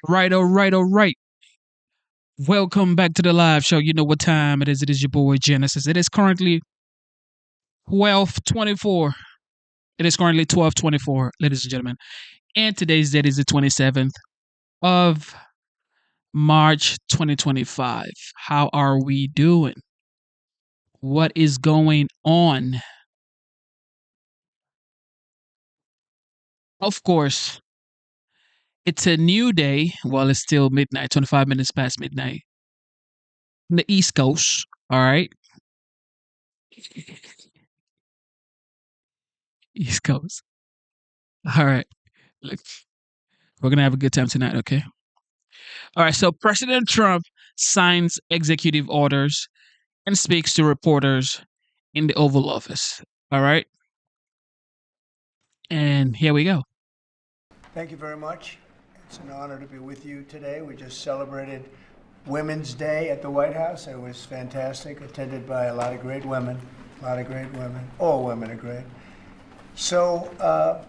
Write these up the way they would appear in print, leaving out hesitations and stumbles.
Right, all right, all right. Welcome back to the live show. You know what time it is. It is your boy Genesis. It is currently 12:24. It is currently 12:24, ladies and gentlemen. And today's date is the 27th of March 2025. How are we doing? What is going on? Of course, it's a new day. Well, it's still midnight, 25 minutes past midnight. On the East Coast. All right. East Coast. All right. Look, we're going to have a good time tonight, okay? All right, so President Trump signs executive orders and speaks to reporters in the Oval Office. All right, and here we go. Thank you very much. It's an honor to be with you today. We just celebrated Women's Day at the White House. It was fantastic, attended by a lot of great women, All women are great. So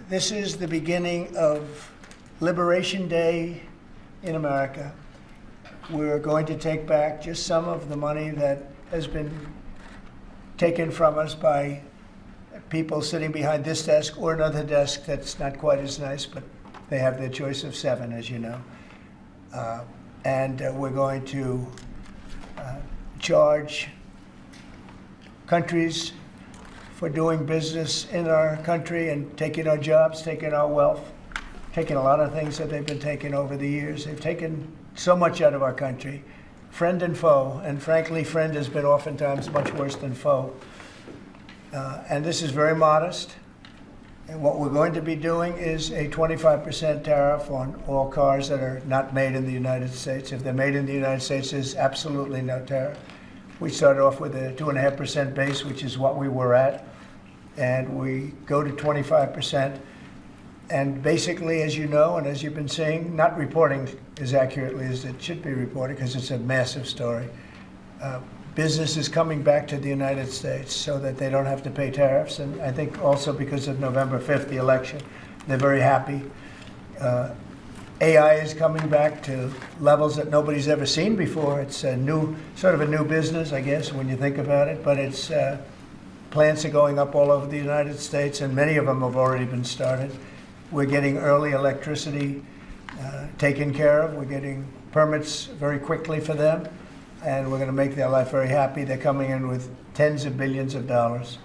this is the beginning of Liberation Day in America. We're going to take back just some of the money that has been taken from us by people sitting behind this desk or another desk that's not quite as nice, but they have their choice of 7, as you know. And we're going to charge countries for doing business in our country and taking our jobs, taking our wealth, taking a lot of things that they've been taking over the years. They've taken so much out of our country, friend and foe, and frankly, friend has been oftentimes much worse than foe. And this is very modest. And what we're going to be doing is a 25% tariff on all cars that are not made in the United States. If they're made in the United States, there's absolutely no tariff. We started off with a 2.5% base, which is what we were at, and we go to 25%. And basically, as you know, and as you've been seeing, not reporting as accurately as it should be reported because it's a massive story. Business is coming back to the United States so that they don't have to pay tariffs. And I think also because of November 5th, the election, they're very happy. AI is coming back to levels that nobody's ever seen before. It's a new, sort of a new business, I guess, when you think about it. But it's plants are going up all over the United States, and many of them have already been started. We're getting early electricity taken care of. We're getting permits very quickly for them, and we're going to make their life very happy. They're coming in with tens of billions of dollars.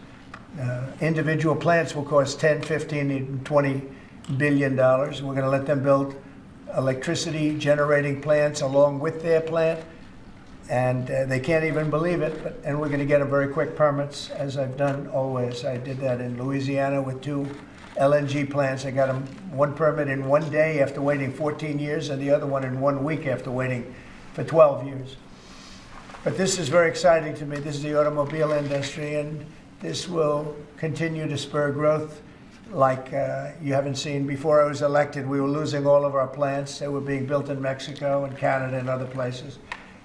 Individual plants will cost 10, 15, even $20 billion. We're going to let them build electricity generating plants along with their plant, and they can't even believe it. And we're going to get them very quick permits, as I've done always. I did that in Louisiana with 2 LNG plants. I got them one permit in 1 day after waiting 14 years, and the other one in 1 week after waiting for 12 years. But this is very exciting to me. This is the automobile industry, and this will continue to spur growth like you haven't seen. Before I was elected, we were losing all of our plants. They were being built in Mexico and Canada and other places.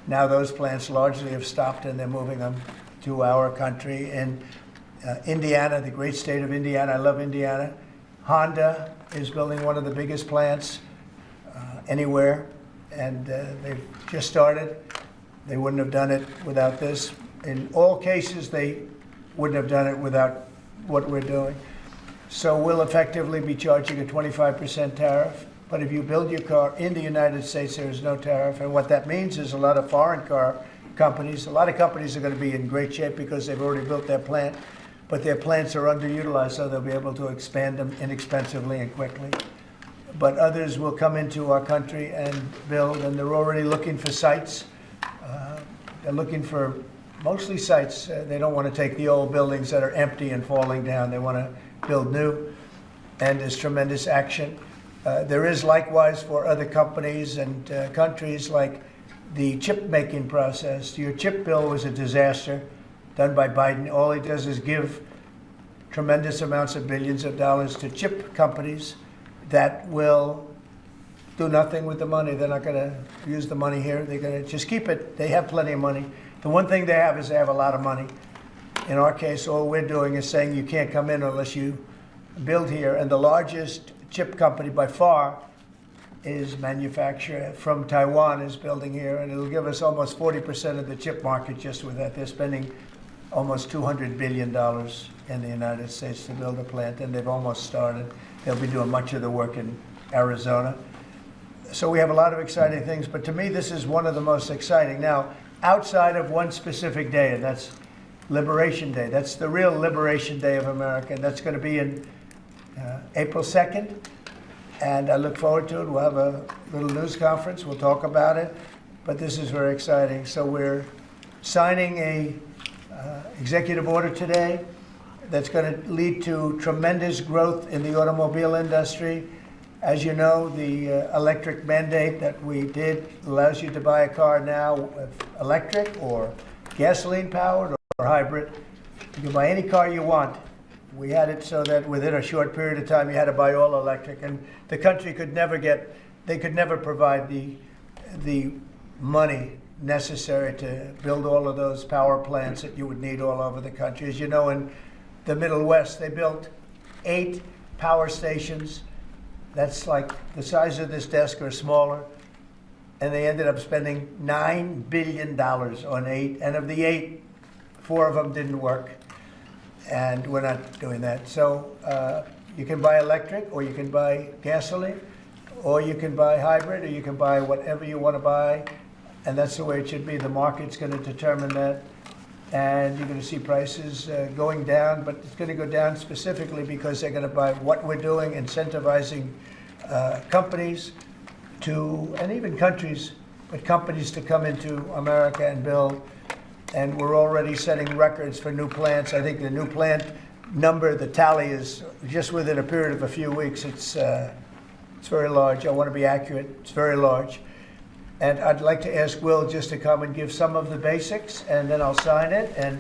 Now those plants largely have stopped, and they're moving them to our country. And Indiana, the great state of Indiana, I love Indiana. Honda is building one of the biggest plants anywhere, and they've just started. They wouldn't have done it without this. In all cases, they wouldn't have done it without what we're doing. So we'll effectively be charging a 25% tariff. But if you build your car in the United States, there is no tariff. And what that means is a lot of foreign car companies, a lot of companies are going to be in great shape because they've already built their plant, but their plants are underutilized, so they'll be able to expand them inexpensively and quickly. But others will come into our country and build, and they're already looking for sites. They're looking for mostly sites. They don't want to take the old buildings that are empty and falling down. They want to build new, and there's tremendous action. There is likewise for other companies and countries, like the chip making process. Your chip bill was a disaster done by Biden. All he does is give tremendous amounts of billions of dollars to chip companies that will do nothing with the money. They're not going to use the money here. They're going to just keep it. They have plenty of money. The one thing they have is they have a lot of money. In our case, all we're doing is saying you can't come in unless you build here. And the largest chip company by far is manufactured from Taiwan is building here, and it'll give us almost 40% of the chip market just with that. They're spending almost $200 billion in the United States to build a plant, and they've almost started. They'll be doing much of the work in Arizona. So we have a lot of exciting things, but to me, this is one of the most exciting. Now, outside of one specific day, and that's Liberation Day. That's the real Liberation Day of America, and that's going to be in April 2nd. And I look forward to it. We'll have a little news conference. We'll talk about it. But this is very exciting. So we're signing a executive order today that's going to lead to tremendous growth in the automobile industry. As you know, the electric mandate that we did allows you to buy a car now with electric or gasoline powered or hybrid. You can buy any car you want. We had it so that within a short period of time you had to buy all electric, and the country could never provide the money necessary to build all of those power plants that you would need all over the country. As you know, in the Middle West, they built 8 power stations. That's like the size of this desk or smaller. And they ended up spending $9 billion on 8. And of the 8, 4 of them didn't work. And we're not doing that. So you can buy electric, or you can buy gasoline, or you can buy hybrid, or you can buy whatever you want to buy. And that's the way it should be. The market's going to determine that. And you're going to see prices going down, but it's going to go down specifically because they're going to buy what we're doing, incentivizing companies to, and even countries, but companies to come into America and build. And we're already setting records for new plants. I think the new plant number, the tally is just within a period of a few weeks. It's very large. I want to be accurate. It's very large. And I'd like to ask Will just to come and give some of the basics, and then I'll sign it, and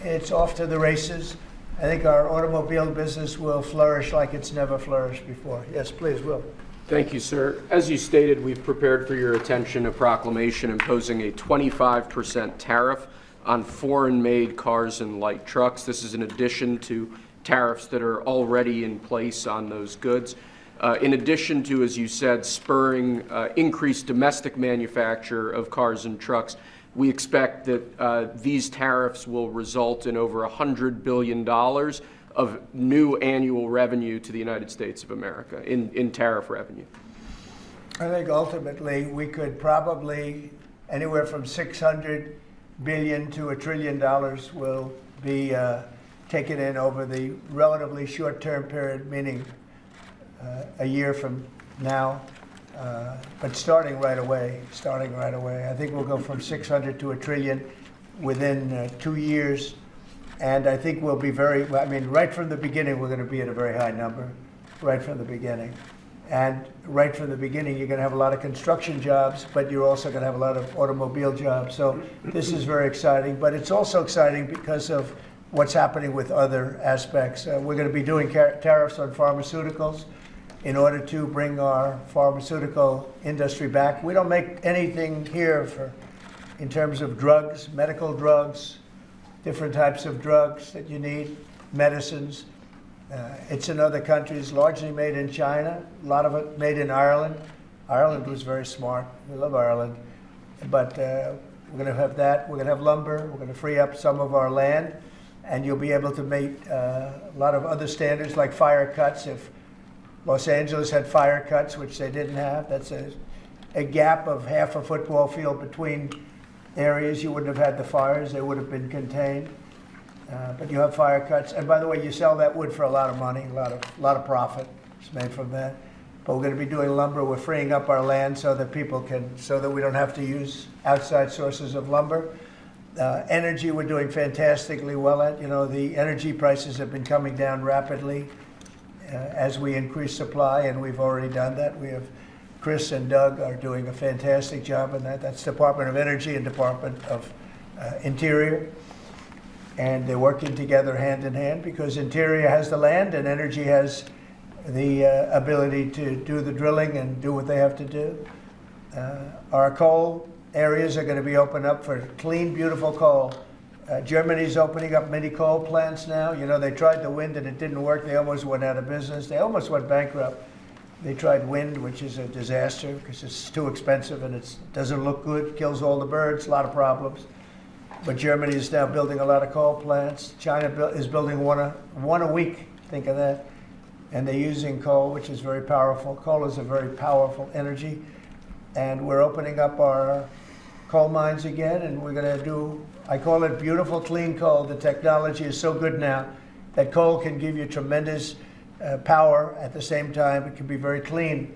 it's off to the races. I think our automobile business will flourish like it's never flourished before. Yes, please, Will. Thank you, sir. As you stated, we've prepared for your attention a proclamation imposing a 25% tariff on foreign-made cars and light trucks. This is in addition to tariffs that are already in place on those goods. In addition to, as you said, spurring increased domestic manufacture of cars and trucks, we expect that these tariffs will result in over $100 billion of new annual revenue to the United States of America in tariff revenue. I think ultimately we could probably anywhere from $600 billion to $1 trillion will be taken in over the relatively short-term period, meaning a year from now, but starting right away. I think we'll go from 600 to 1 trillion within 2 years. And I think we'll be right from the beginning, we're going to be at a very high number, right from the beginning. And right from the beginning, you're going to have a lot of construction jobs, but you're also going to have a lot of automobile jobs. So this is very exciting, but it's also exciting because of what's happening with other aspects. We're going to be doing tariffs on pharmaceuticals in order to bring our pharmaceutical industry back. We don't make anything here in terms of drugs, medical drugs, different types of drugs that you need, medicines. It's in other countries, largely made in China, a lot of it made in Ireland. Ireland was very smart. We love Ireland. But we're going to have that. We're going to have lumber. We're going to free up some of our land. And you'll be able to meet a lot of other standards like fire cuts. If Los Angeles had fire cuts, which they didn't have, that's a gap of half a football field between areas. You wouldn't have had the fires. They would have been contained. But you have fire cuts. And by the way, you sell that wood for a lot of money, a lot of profit is made from that. But we're going to be doing lumber. We're freeing up our land so that so that we don't have to use outside sources of lumber. Energy, we're doing fantastically well at. The energy prices have been coming down rapidly as we increase supply, and we've already done that. We have Chris and Doug are doing a fantastic job in that. That's Department of Energy and Department of Interior. And they're working together hand in hand because Interior has the land and Energy has the ability to do the drilling and do what they have to do. Our coal areas are going to be opened up for clean, beautiful coal. Germany's opening up many coal plants now. They tried the wind and it didn't work. They almost went out of business. They almost went bankrupt. They tried wind, which is a disaster because it's too expensive and it doesn't look good, kills all the birds, a lot of problems. But Germany is now building a lot of coal plants. China is building one a week, think of that. And they're using coal, which is very powerful. Coal is a very powerful energy. And we're opening up our coal mines again, and we're going to do, I call it beautiful, clean coal. The technology is so good now that coal can give you tremendous power at the same time. It can be very clean.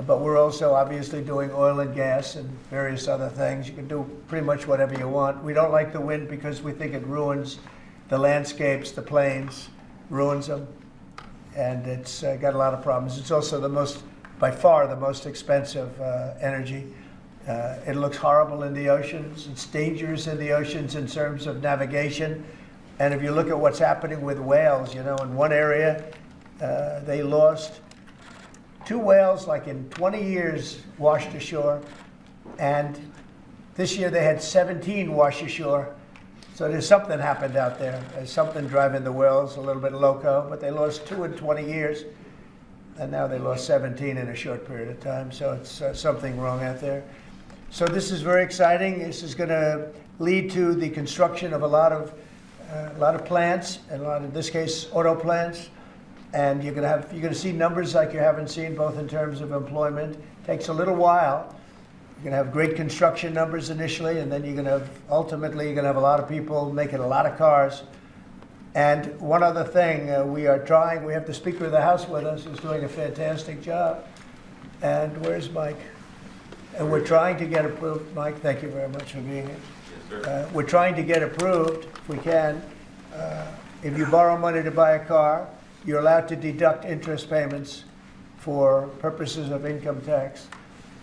But we're also obviously doing oil and gas and various other things. You can do pretty much whatever you want. We don't like the wind because we think it ruins the landscapes, the plains, ruins them. And it's got a lot of problems. It's also by far the most expensive energy. It looks horrible in the oceans. It's dangerous in the oceans in terms of navigation. And if you look at what's happening with whales, in one area, they lost 2 whales, like in 20 years, washed ashore. And this year they had 17 wash ashore. So there's something happened out there. There's something driving the whales a little bit loco, but they lost 2 in 20 years. And now they lost 17 in a short period of time. So it's something wrong out there. So this is very exciting. This is going to lead to the construction of a lot of plants, and in this case, auto plants. And you're going to see numbers like you haven't seen, both in terms of employment. It takes a little while. You're going to have great construction numbers initially, and then ultimately you're going to have a lot of people making a lot of cars. And one other thing, we have the Speaker of the House with us, who's doing a fantastic job. And where's Mike? And we're trying to get approved. Mike, thank you very much for being here. Yes, sir. We're trying to get approved, if we can. If you borrow money to buy a car, you're allowed to deduct interest payments for purposes of income tax,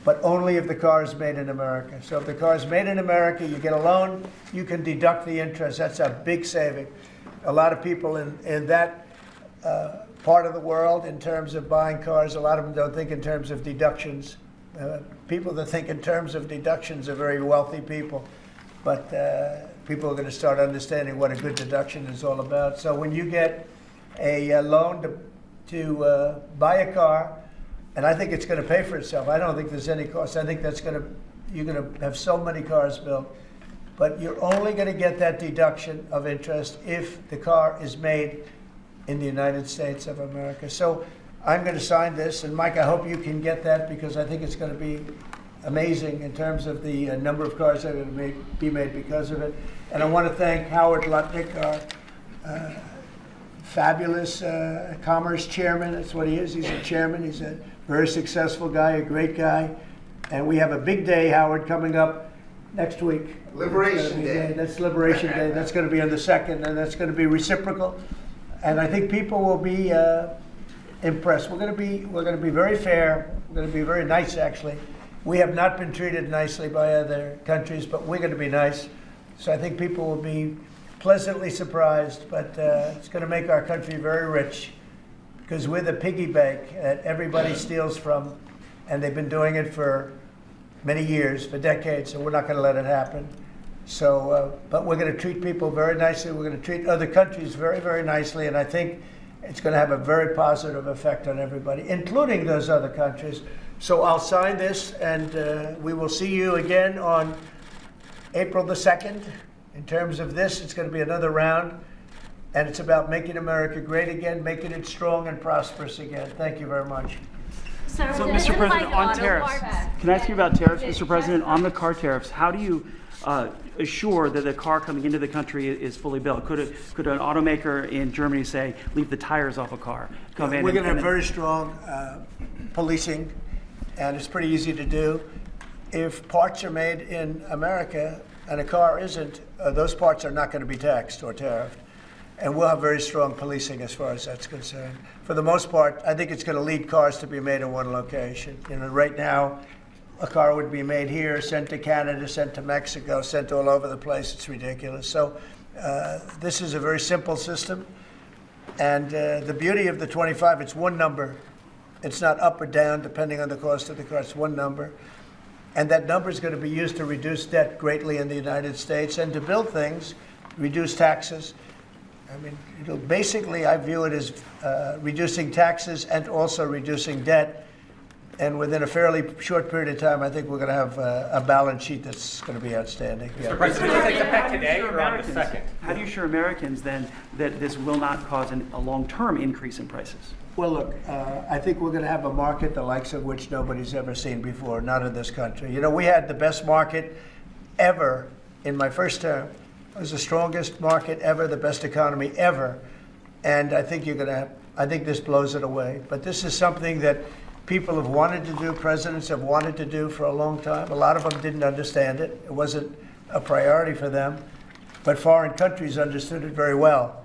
but only if the car is made in America. So if the car is made in America, you get a loan, you can deduct the interest. That's a big saving. A lot of people in that part of the world, in terms of buying cars, a lot of them don't think in terms of deductions. People that think in terms of deductions are very wealthy people, but people are going to start understanding what a good deduction is all about. So when you get a loan to buy a car, and I think it's going to pay for itself. I don't think there's any cost. I think you're going to have so many cars built, but you're only going to get that deduction of interest if the car is made in the United States of America. So I'm going to sign this, and Mike, I hope you can get that, because I think it's going to be amazing in terms of the number of cars that are going to be made because of it. And I want to thank Howard Lutnick, our fabulous commerce chairman. That's what he is. He's a chairman. He's a very successful guy, a great guy. And we have a big day, Howard, coming up next week. Liberation Day. That's Liberation Day. That's going to be on the 2nd, and that's going to be reciprocal. And I think people will be impressed. We're going to be very fair. We're going to be very nice, actually. We have not been treated nicely by other countries, but we're going to be nice. So I think people will be pleasantly surprised, but it's going to make our country very rich, because we're the piggy bank that everybody steals from, and they've been doing it for many years, for decades, so we're not going to let it happen. So, but we're going to treat people very nicely. We're going to treat other countries very, very nicely, and I think it's going to have a very positive effect on everybody, including those other countries. So I'll sign this, and we will see you again on April the 2nd. In terms of this, it's going to be another round, and it's about making America great again, making it strong and prosperous again. Thank you very much. So, Mr. President, on tariffs, can I ask you about tariffs, Mr. President? On the car tariffs, how do you assure that the car coming into the country is fully built? Could an automaker in Germany say, leave the tires off a car? We're going to have very strong policing, and it's pretty easy to do. If parts are made in America and a car isn't, those parts are not going to be taxed or tariffed. And we'll have very strong policing as far as that's concerned. For the most part, I think it's going to lead cars to be made in one location. Right now, a car would be made here, sent to Canada, sent to Mexico, sent all over the place. It's ridiculous. So this is a very simple system. And the beauty of the 25, it's one number. It's not up or down depending on the cost of the car. It's one number. And that number is going to be used to reduce debt greatly in the United States and to build things, reduce taxes. I mean, basically, I view it as reducing taxes and also reducing debt. And within a fairly short period of time, I think we're going to have a balance sheet that's going to be outstanding. Mr. President, will it take effect today or on the 2nd? How do you assure Americans then that this will not cause a long-term increase in prices? Well, look, I think we're going to have a market the likes of which nobody's ever seen before, not in this country. You know, we had the best market ever in my first term. It was the strongest market ever, the best economy ever. And I think I think this blows it away. But this is something that people have wanted to do, presidents have wanted to do for a long time. A lot of them didn't understand it. It wasn't a priority for them. But foreign countries understood it very well.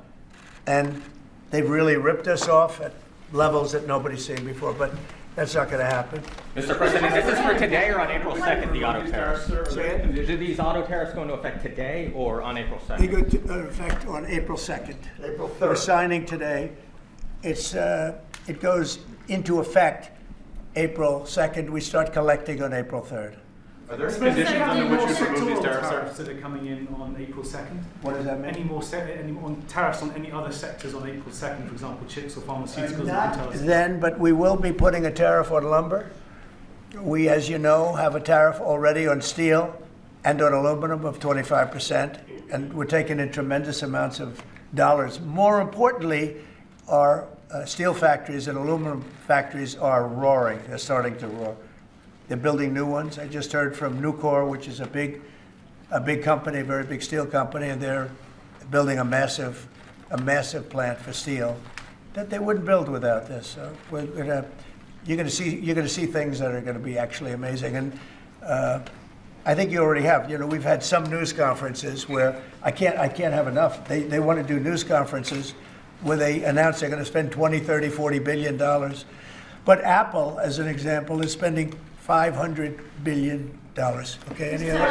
And they've really ripped us off at levels that nobody's seen before. But that's not going to happen. Mr. President, is this for today or on April 2nd, the auto tariffs? Do these auto tariffs go into effect today or on April 2nd? They go into effect on April 2nd. April 3rd. We're signing today. It goes into effect April 2nd. We start collecting on April 3rd. Are there any conditions under which you remove these tariffs, that are coming in on April 2nd? What does that mean? Any more tariffs on any other sectors on April 2nd, for example, chips or pharmaceuticals? Not then, but we will be putting a tariff on lumber. We, as you know, have a tariff already on steel and on aluminum of 25%, and we're taking in tremendous amounts of dollars. More importantly, our steel factories and aluminum factories are roaring. They're starting to roar. They're building new ones. I just heard from Nucor, which is a big company, a very big steel company, and they're building a massive plant for steel that they wouldn't build without this. So you're going to see things that are going to be actually amazing. And I think you already have. You know, we've had some news conferences where I can't have enough. They want to do news conferences where they announce they're going to spend 20, 30, 40 billion dollars. But Apple, as an example, is spending $500 billion. Okay, any other?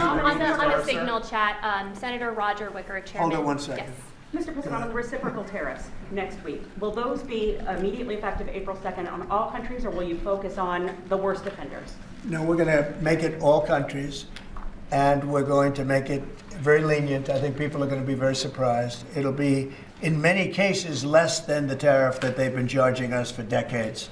On the Signal chat, Senator Roger Wicker, Chairman. Hold on one second. Yes. Mr. President, on the reciprocal tariffs next week, will those be immediately effective April 2nd on all countries, or will you focus on the worst offenders? No, we're going to make it all countries, and we're going to make it very lenient. I think people are going to be very surprised. It'll be, in many cases, less than the tariff that they've been charging us for decades.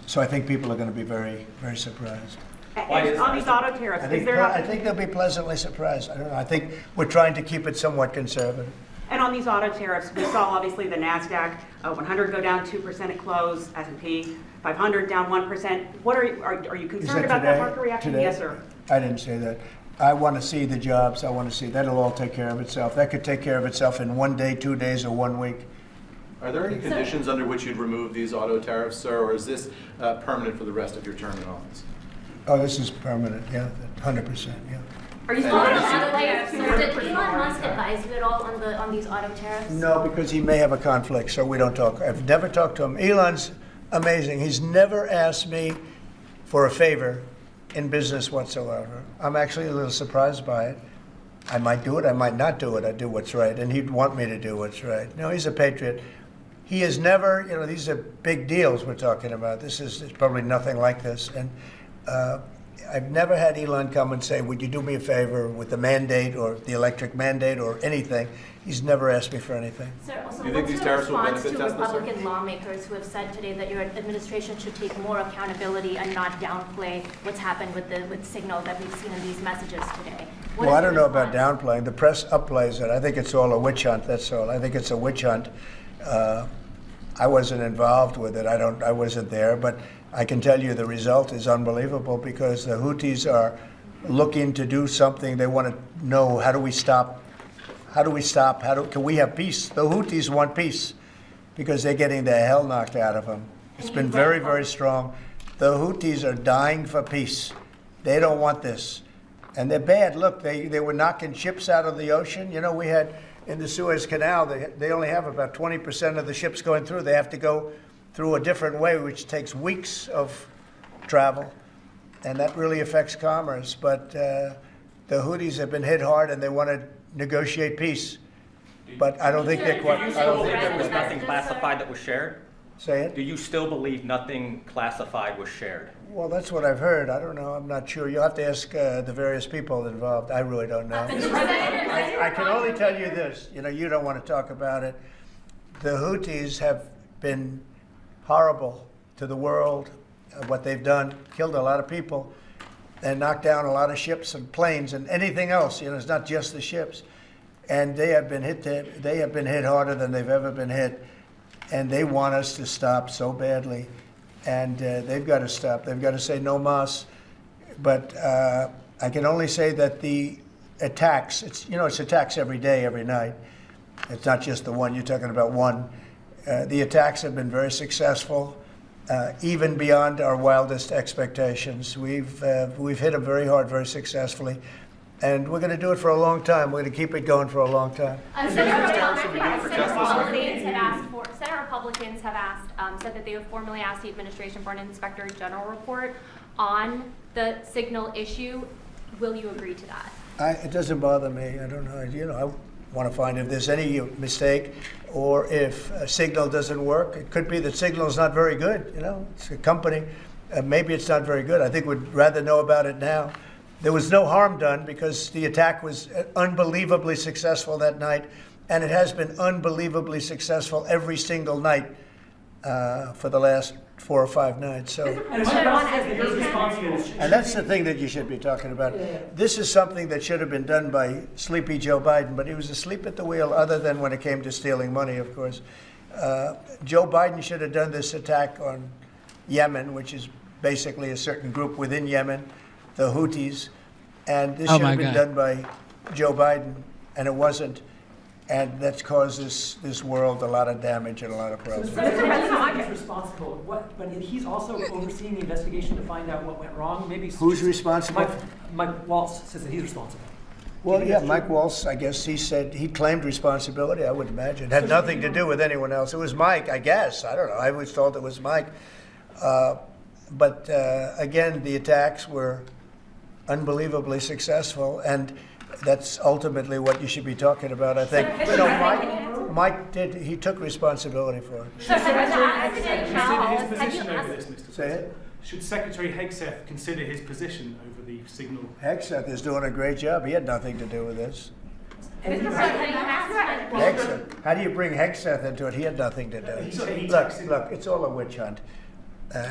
So I think people are going to be very, very surprised. And on these auto tariffs, I think they'll be pleasantly surprised. I don't know. I think we're trying to keep it somewhat conservative. And on these auto tariffs, we saw obviously the NASDAQ 100 go down 2% at close, S&P 500 down 1%. What are you concerned about that market reaction? Today? Yes, sir. I didn't say that. I want to see the jobs. I want to see that'll all take care of itself. That could take care of itself in 1 day, 2 days, or 1 week. Are there any conditions under which you'd remove these auto tariffs, sir, or is this permanent for the rest of your term in office? Oh, this is permanent, yeah, 100%, yeah. Are you still did Elon Musk advise you at all on these auto tariffs? No, because he may have a conflict, so we don't talk. I've never talked to him. Elon's amazing. He's never asked me for a favor in business whatsoever. I'm actually a little surprised by it. I might do it, I might not do it. I do what's right, and he'd want me to do what's right. No, he's a patriot. He has never, you know, these are big deals we're talking about. This is probably nothing like this. And I've never had Elon come and say, would you do me a favor with the mandate or the electric mandate or anything. He's never asked me for anything. Sir, also, Do you think these tariffs will benefit to Tesla, sir? Republican lawmakers who have said today that your administration should take more accountability and not downplay what's happened with Signal that we've seen in these messages today? Well, I don't know about downplaying. The press upplays it. I think it's all a witch hunt, that's all. I think it's a witch hunt. I wasn't involved with it. I wasn't there, but I can tell you the result is unbelievable because the Houthis are looking to do something. They want to know, how do we stop? Can we have peace? The Houthis want peace because they're getting the hell knocked out of them. It's been very, very strong. The Houthis are dying for peace. They don't want this. And they're bad. Look, they were knocking ships out of the ocean. You know, we had in the Suez Canal, they only have about 20% of the ships going through. They have to go through a different way, which takes weeks of travel. And that really affects commerce. But the Houthis have been hit hard, and they want to negotiate peace. But I don't think they're quite. Do you still believe there was nothing classified that was shared? Say it? Do you still believe nothing classified was shared? Well, that's what I've heard. I don't know. I'm not sure. You'll have to ask the various people involved. I really don't know. I can only tell you this. You know, you don't want to talk about it. The Houthis have been horrible to the world, what they've done, killed a lot of people and knocked down a lot of ships and planes and anything else. You know, it's not just the ships. And they have been hit harder than they've ever been hit. And they want us to stop so badly. And they've got to stop. They've got to say no mas. But I can only say that the attacks, it's attacks every day, every night. It's not just the one. You're talking about one. The attacks have been very successful. Even beyond our wildest expectations. We've hit them very hard, very successfully, and we're going to do it for a long time. We're going to keep it going for a long time. Senate Republicans have asked, said that they have formally asked the administration for an Inspector General report on the signal issue. Will you agree to that? It doesn't bother me. I don't know. I want to find if there's any mistake or if a signal doesn't work. It could be that signal is not very good. It's a company. Maybe it's not very good. I think we'd rather know about it now. There was no harm done because the attack was unbelievably successful that night, and it has been unbelievably successful every single night for the last 4 or 5 nights. So, and that's the thing that you should be talking about. This is something that should have been done by sleepy Joe Biden, but he was asleep at the wheel other than when it came to stealing money, of course. Joe Biden should have done this attack on Yemen, which is basically a certain group within Yemen, the Houthis, and this should have been done by Joe Biden, and it wasn't. And that's caused this world a lot of damage and a lot of problems. So he's responsible. But he's also overseeing the investigation to find out what went wrong. Maybe who's responsible? Mike Waltz says that he's responsible. Well, yeah, Mike Waltz. I guess he claimed responsibility. I would imagine it had nothing to do with anyone else. It was Mike, I guess. I don't know. I was told it was Mike. But again, the attacks were unbelievably successful, and that's ultimately what you should be talking about, I think. Mike did. He took responsibility for it. Consider his position over this, Mr. Say it. Should Secretary Hegseth consider his position over the signal? Hegseth is doing a great job. He had nothing to do with this. Hegseth. How do you bring Hegseth into it? He had nothing to do. Look, it's all a witch hunt.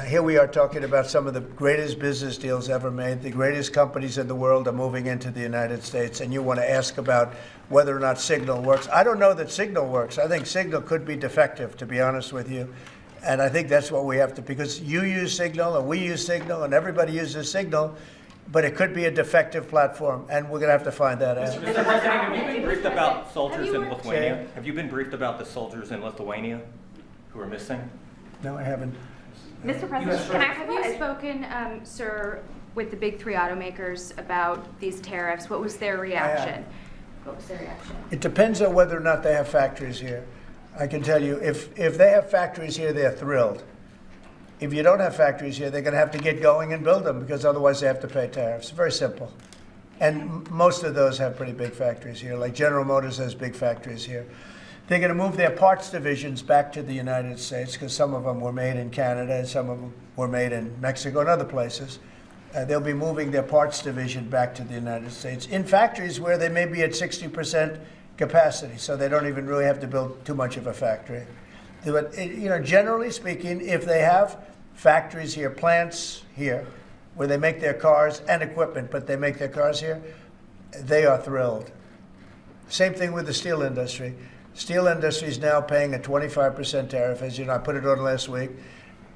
Here we are talking about some of the greatest business deals ever made. The greatest companies in the world are moving into the United States, and you want to ask about whether or not Signal works. I don't know that Signal works. I think Signal could be defective, to be honest with you. And I think that's what we have to, because you use Signal, and we use Signal, and everybody uses Signal, but it could be a defective platform, and we're going to have to find that out. Mr. President, have you been briefed about soldiers in Lithuania? Have you been briefed about the soldiers in Lithuania who are missing? No, I haven't. Mr. President, have you spoken, sir, with the big 3 automakers about these tariffs? What was their reaction? What was their reaction? It depends on whether or not they have factories here. I can tell you, if they have factories here, they're thrilled. If you don't have factories here, they're going to have to get going and build them, because otherwise they have to pay tariffs. Very simple. And most of those have pretty big factories here, like General Motors has big factories here. They're going to move their parts divisions back to the United States, because some of them were made in Canada and some of them were made in Mexico and other places. They'll be moving their parts division back to the United States in factories where they may be at 60% capacity, so they don't even really have to build too much of a factory. But, generally speaking, if they have factories here, plants here, where they make their cars and equipment, but they make their cars here, they are thrilled. Same thing with the steel industry. Steel industry is now paying a 25% tariff, as you know, I put it on last week,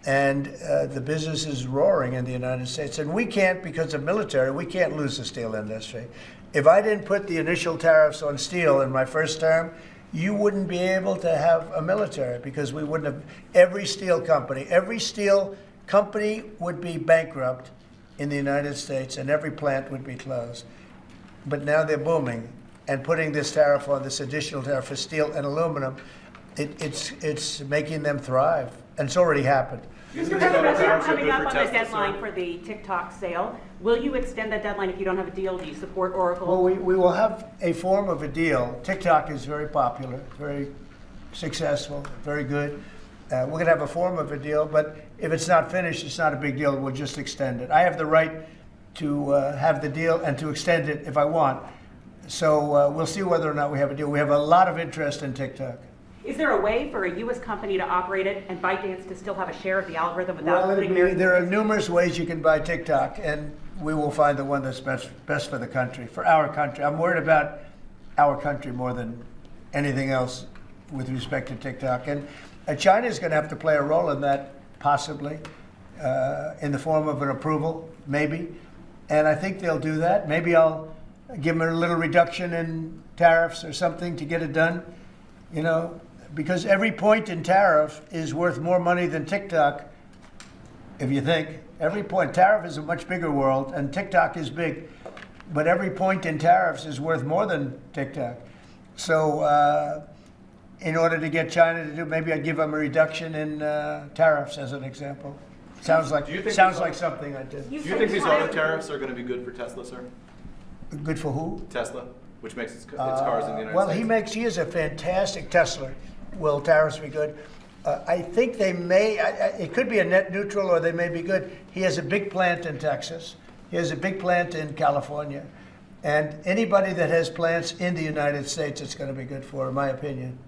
and the business is roaring in the United States. And we can't, because of military, we can't lose the steel industry. If I didn't put the initial tariffs on steel in my first term, you wouldn't be able to have a military, because we wouldn't have, every steel company would be bankrupt in the United States, and every plant would be closed. But now they're booming. And putting this tariff on, this additional tariff for steel and aluminum, it's making them thrive. And it's already happened. Mr. President, we're coming up on the deadline for the TikTok sale. Will you extend that deadline if you don't have a deal? Do you support Oracle? Well, we will have a form of a deal. TikTok is very popular, very successful, very good. We're going to have a form of a deal, but if it's not finished, it's not a big deal. We'll just extend it. I have the right to have the deal and to extend it if I want. So we'll see whether or not we have a deal. We have a lot of interest in TikTok. Is there a way for a U.S. company to operate it and ByteDance to still have a share of the algorithm without putting There are numerous ways you can buy TikTok, and we will find the one that's best for the country, for our country. I'm worried about our country more than anything else with respect to TikTok. And China is going to have to play a role in that, possibly, in the form of an approval, maybe. And I think they'll do that. Maybe I'll give them a little reduction in tariffs or something to get it done, you know, because every point in tariff is worth more money than TikTok, if you think. Every point. Tariff is a much bigger world, and TikTok is big. But every point in tariffs is worth more than TikTok. So in order to get China to do, maybe I'd give them a reduction in tariffs, as an example. Sounds like something I did. Do you think these auto tariffs are going to be good for Tesla, sir? Good for who? Tesla, which makes its cars in the United States. Well, he is a fantastic Tesla. Will tariffs be good? I think they may. It could be a net neutral, or they may be good. He has a big plant in Texas. He has a big plant in California. And anybody that has plants in the United States, it's going to be good for, in my opinion.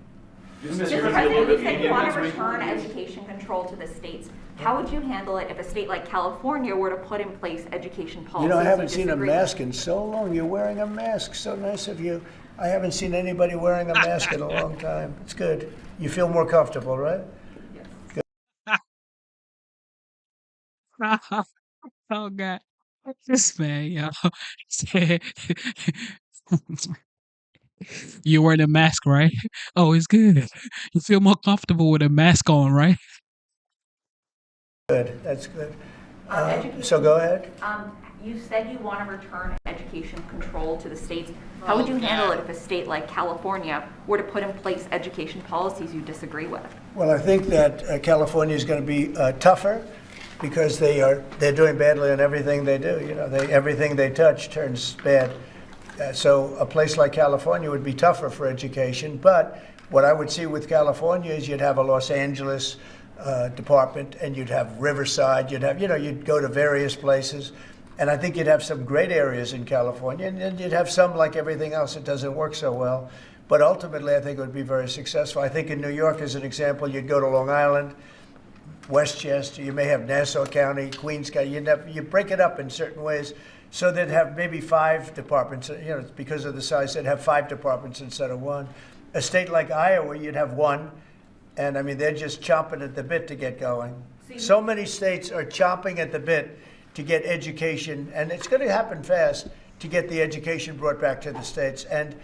Mr. President, you said you want to return education control to the states. How would you handle it if a state like California were to put in place education policies? You know, I haven't seen a mask in so long. You're wearing a mask. So nice of you. I haven't seen anybody wearing a mask in a long time. It's good. You feel more comfortable, right? Oh God, this man, yo. You're wearing a mask, right? Oh, it's good. You feel more comfortable with a mask on, right? Good. That's good. So go ahead. You said you want to return education control to the states. How would you handle it if a state like California were to put in place education policies you disagree with? Well, I think that California is going to be tougher because they're doing badly on everything they do. You know, everything they touch turns bad. So a place like California would be tougher for education. But what I would see with California is you'd have a Los Angeles department, and you'd have Riverside. You'd go to various places. And I think you'd have some great areas in California, and then you'd have some, like everything else, that doesn't work so well. But ultimately, I think it would be very successful. I think in New York, as an example, you'd go to Long Island, Westchester, you may have Nassau County, Queens County. You break it up in certain ways, so they'd have maybe 5 departments. You know, because of the size, they'd have 5 departments instead of 1. A state like Iowa, you'd have 1. And I mean, they're just chomping at the bit to get going. So many states are chomping at the bit to get education, and it's going to happen fast, to get the education brought back to the states. And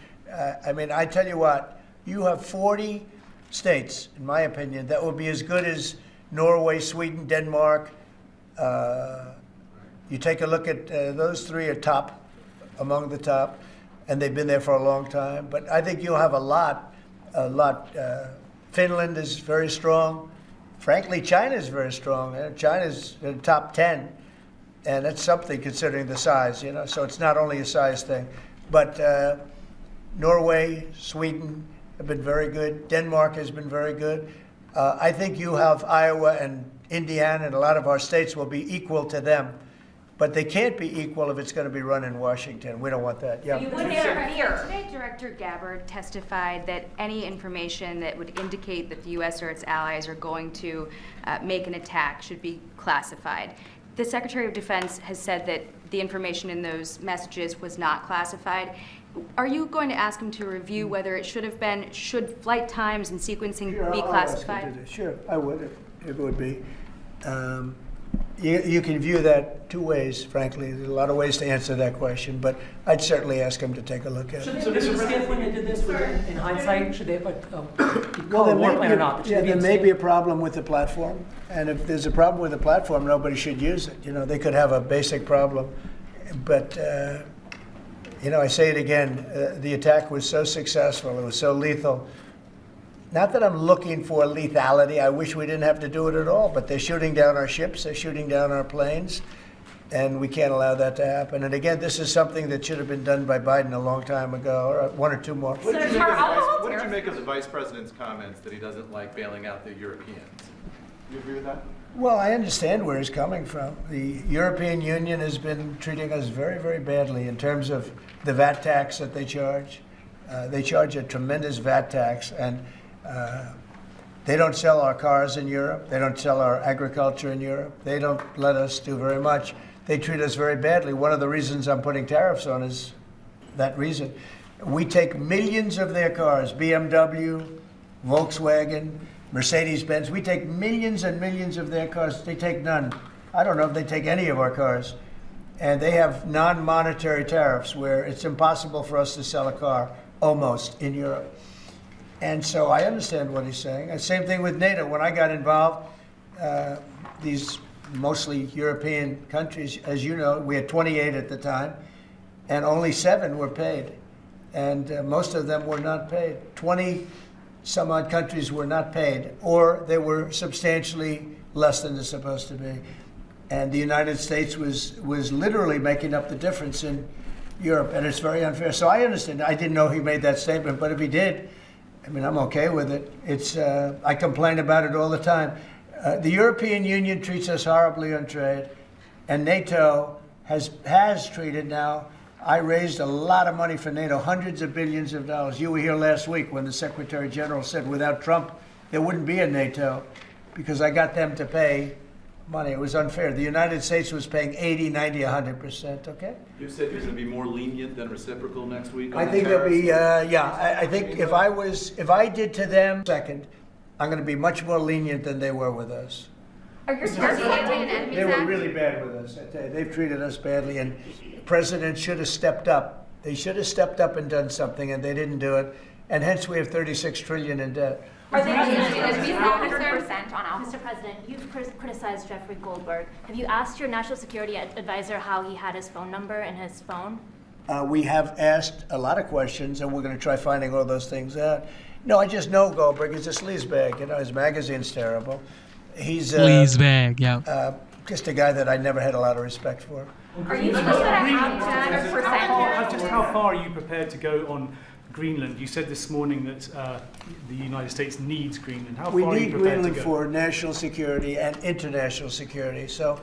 I mean, I tell you what, you have 40 states, in my opinion, that will be as good as Norway, Sweden, Denmark. You take a look at those 3 are among the top, and they've been there for a long time. But I think you'll have a lot. Finland is very strong. Frankly, China is very strong. China's in the top 10. And that's something considering the size, you know, so it's not only a size thing. But Norway, Sweden have been very good. Denmark has been very good. I think you have Iowa and Indiana, and a lot of our states will be equal to them. But they can't be equal if it's going to be run in Washington. We don't want that. Yeah. You wouldn't interfere. Today, Director Gabbard testified that any information that would indicate that the U.S. or its allies are going to make an attack should be classified. The Secretary of Defense has said that the information in those messages was not classified. Are you going to ask him to review whether it should have been, should flight times and sequencing be classified? I'll ask him to do. Sure, I would if it would be. You can view that 2 ways, frankly. There's a lot of ways to answer that question, but I'd certainly ask him to take a look at it. Should they be stiff when they did this? In hindsight, should they have called a war plan or not? There may be a problem with the platform, and if there's a problem with the platform, nobody should use it. You know, they could have a basic problem, but you know, I say it again, the attack was so successful, it was so lethal. Not that I'm looking for lethality. I wish we didn't have to do it at all, but they're shooting down our ships, they're shooting down our planes, and we can't allow that to happen. And again, this is something that should have been done by Biden a long time ago, or 1 or 2 more. What did you make of the Vice President's comments that he doesn't like bailing out the Europeans? Do you agree with that? Well, I understand where he's coming from. The European Union has been treating us very, very badly in terms of the VAT tax that they charge. They charge a tremendous VAT tax, and They don't sell our cars in Europe. They don't sell our agriculture in Europe. They don't let us do very much. They treat us very badly. One of the reasons I'm putting tariffs on is that reason. We take millions of their cars, BMW, Volkswagen, Mercedes-Benz. We take millions and millions of their cars. They take none. I don't know if they take any of our cars. And they have non-monetary tariffs where it's impossible for us to sell a car, almost, in Europe. And so I understand what he's saying. And same thing with NATO. When I got involved, these mostly European countries, as you know, we had 28 at the time, and only 7 were paid. And most of them were not paid. 20 some odd countries were not paid, or they were substantially less than they're supposed to be. And the United States was literally making up the difference in Europe, and it's very unfair. So I understand. I didn't know he made that statement, but if he did, I mean, I'm okay with it. It's I complain about it all the time. The European Union treats us horribly on trade, and NATO has treated now. I raised a lot of money for NATO, hundreds of billions of dollars. You were here last week when the Secretary General said without Trump, there wouldn't be a NATO, because I got them to pay money. It was unfair. The United States was paying 80, 90, 100%, okay? You said you're going to be more lenient than reciprocal next week on I think there'll be, I think if I did to them second, I'm going to be much more lenient than they were with us. Are your stars an enemies They were act? really bad with us. I tell you, they've treated us badly, and the president should have stepped up. They should have stepped up and done something, and they didn't do it, and hence we have $36 trillion in debt. Are they enemies 100% on Alpha? Mr. President, you've criticized Jeffrey Goldberg. Have you asked your national security advisor how he had his phone number and his phone? We have asked a lot of questions, and we're going to try finding all those things out. No, I just know Goldberg. He's a sleazebag. You know, his magazine's terrible. He's Sleazebag, yeah. Just a guy that I never had a lot of respect for. Are you sure that 100%? Just how far are you prepared to go on Greenland? You said this morning that the United States needs Greenland. How We far are you need prepared Greenland to go? for national security and international security. So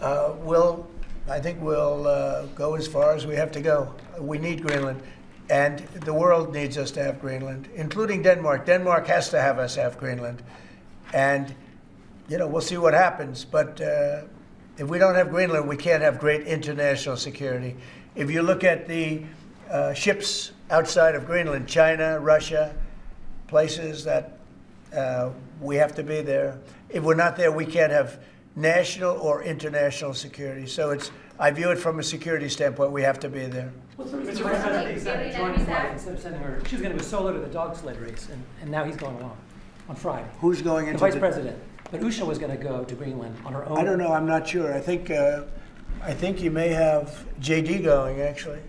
I think we'll go as far as we have to go. We need Greenland. And the world needs us to have Greenland, including Denmark. Denmark has to have us have Greenland. And, you know, we'll see what happens. But if we don't have Greenland, we can't have great international security. If you look at the ships outside of Greenland, China, Russia, places that we have to be there. If we're not there, we can't have national or international security. So I view it from a security standpoint. We have to be there. Mr. President, they sent a joint flight instead of sending her. She was going to go solo to the dog sled race, and now he's going along on Friday. Who's going The into vice president. But Usha was going to go to Greenland on her own. I don't know. I'm not sure. I think you may have JD going, actually.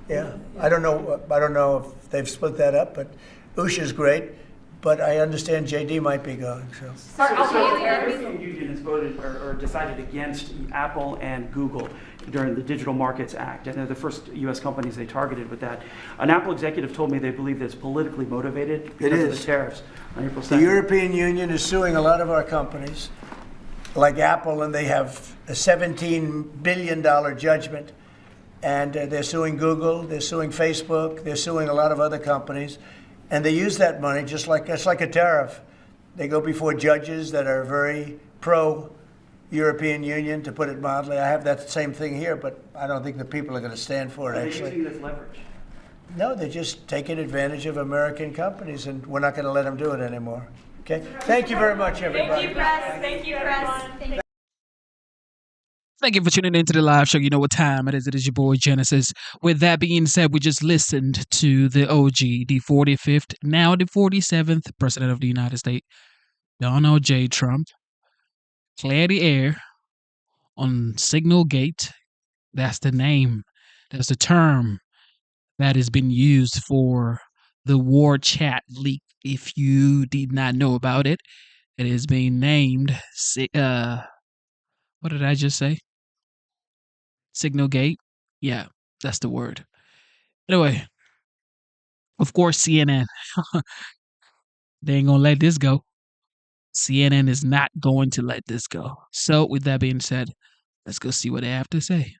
Yeah. I don't know if they've split that up, but Usha's great. But I understand JD might be going. So. The European Union has voted or decided against Apple and Google during the Digital Markets Act, and they're the first U.S. companies they targeted with that. An Apple executive told me they believe that it's politically motivated because of the tariffs on April 2nd. The European Union is suing a lot of our companies, like Apple, and they have a $17 billion judgment. And they're suing Google, they're suing Facebook, they're suing a lot of other companies. And they use that money just like it's like a tariff. They go before judges that are very pro-European Union, to put it mildly. I have that same thing here, but I don't think the people are going to stand for it, actually. They're using it as leverage. No, they're just taking advantage of American companies, and we're not going to let them do it anymore. Okay? Thank you very much, everybody. Thank you, press. Thank you, press. Thank you for tuning into the live show. You know what time it is. It is your boy Genesis. With that being said, we just listened to the OG, the 45th, now the 47th President of the United States, Donald J. Trump, clear the air on Signal Gate. That's the name. That's the term that has been used for the war chat leak. If you did not know about it, it is being named, what did I just say? Signal Gate? Yeah, that's the word. Anyway, of course, CNN. They ain't gonna let this go. CNN is not going to let this go. So, with that being said, let's go see what they have to say.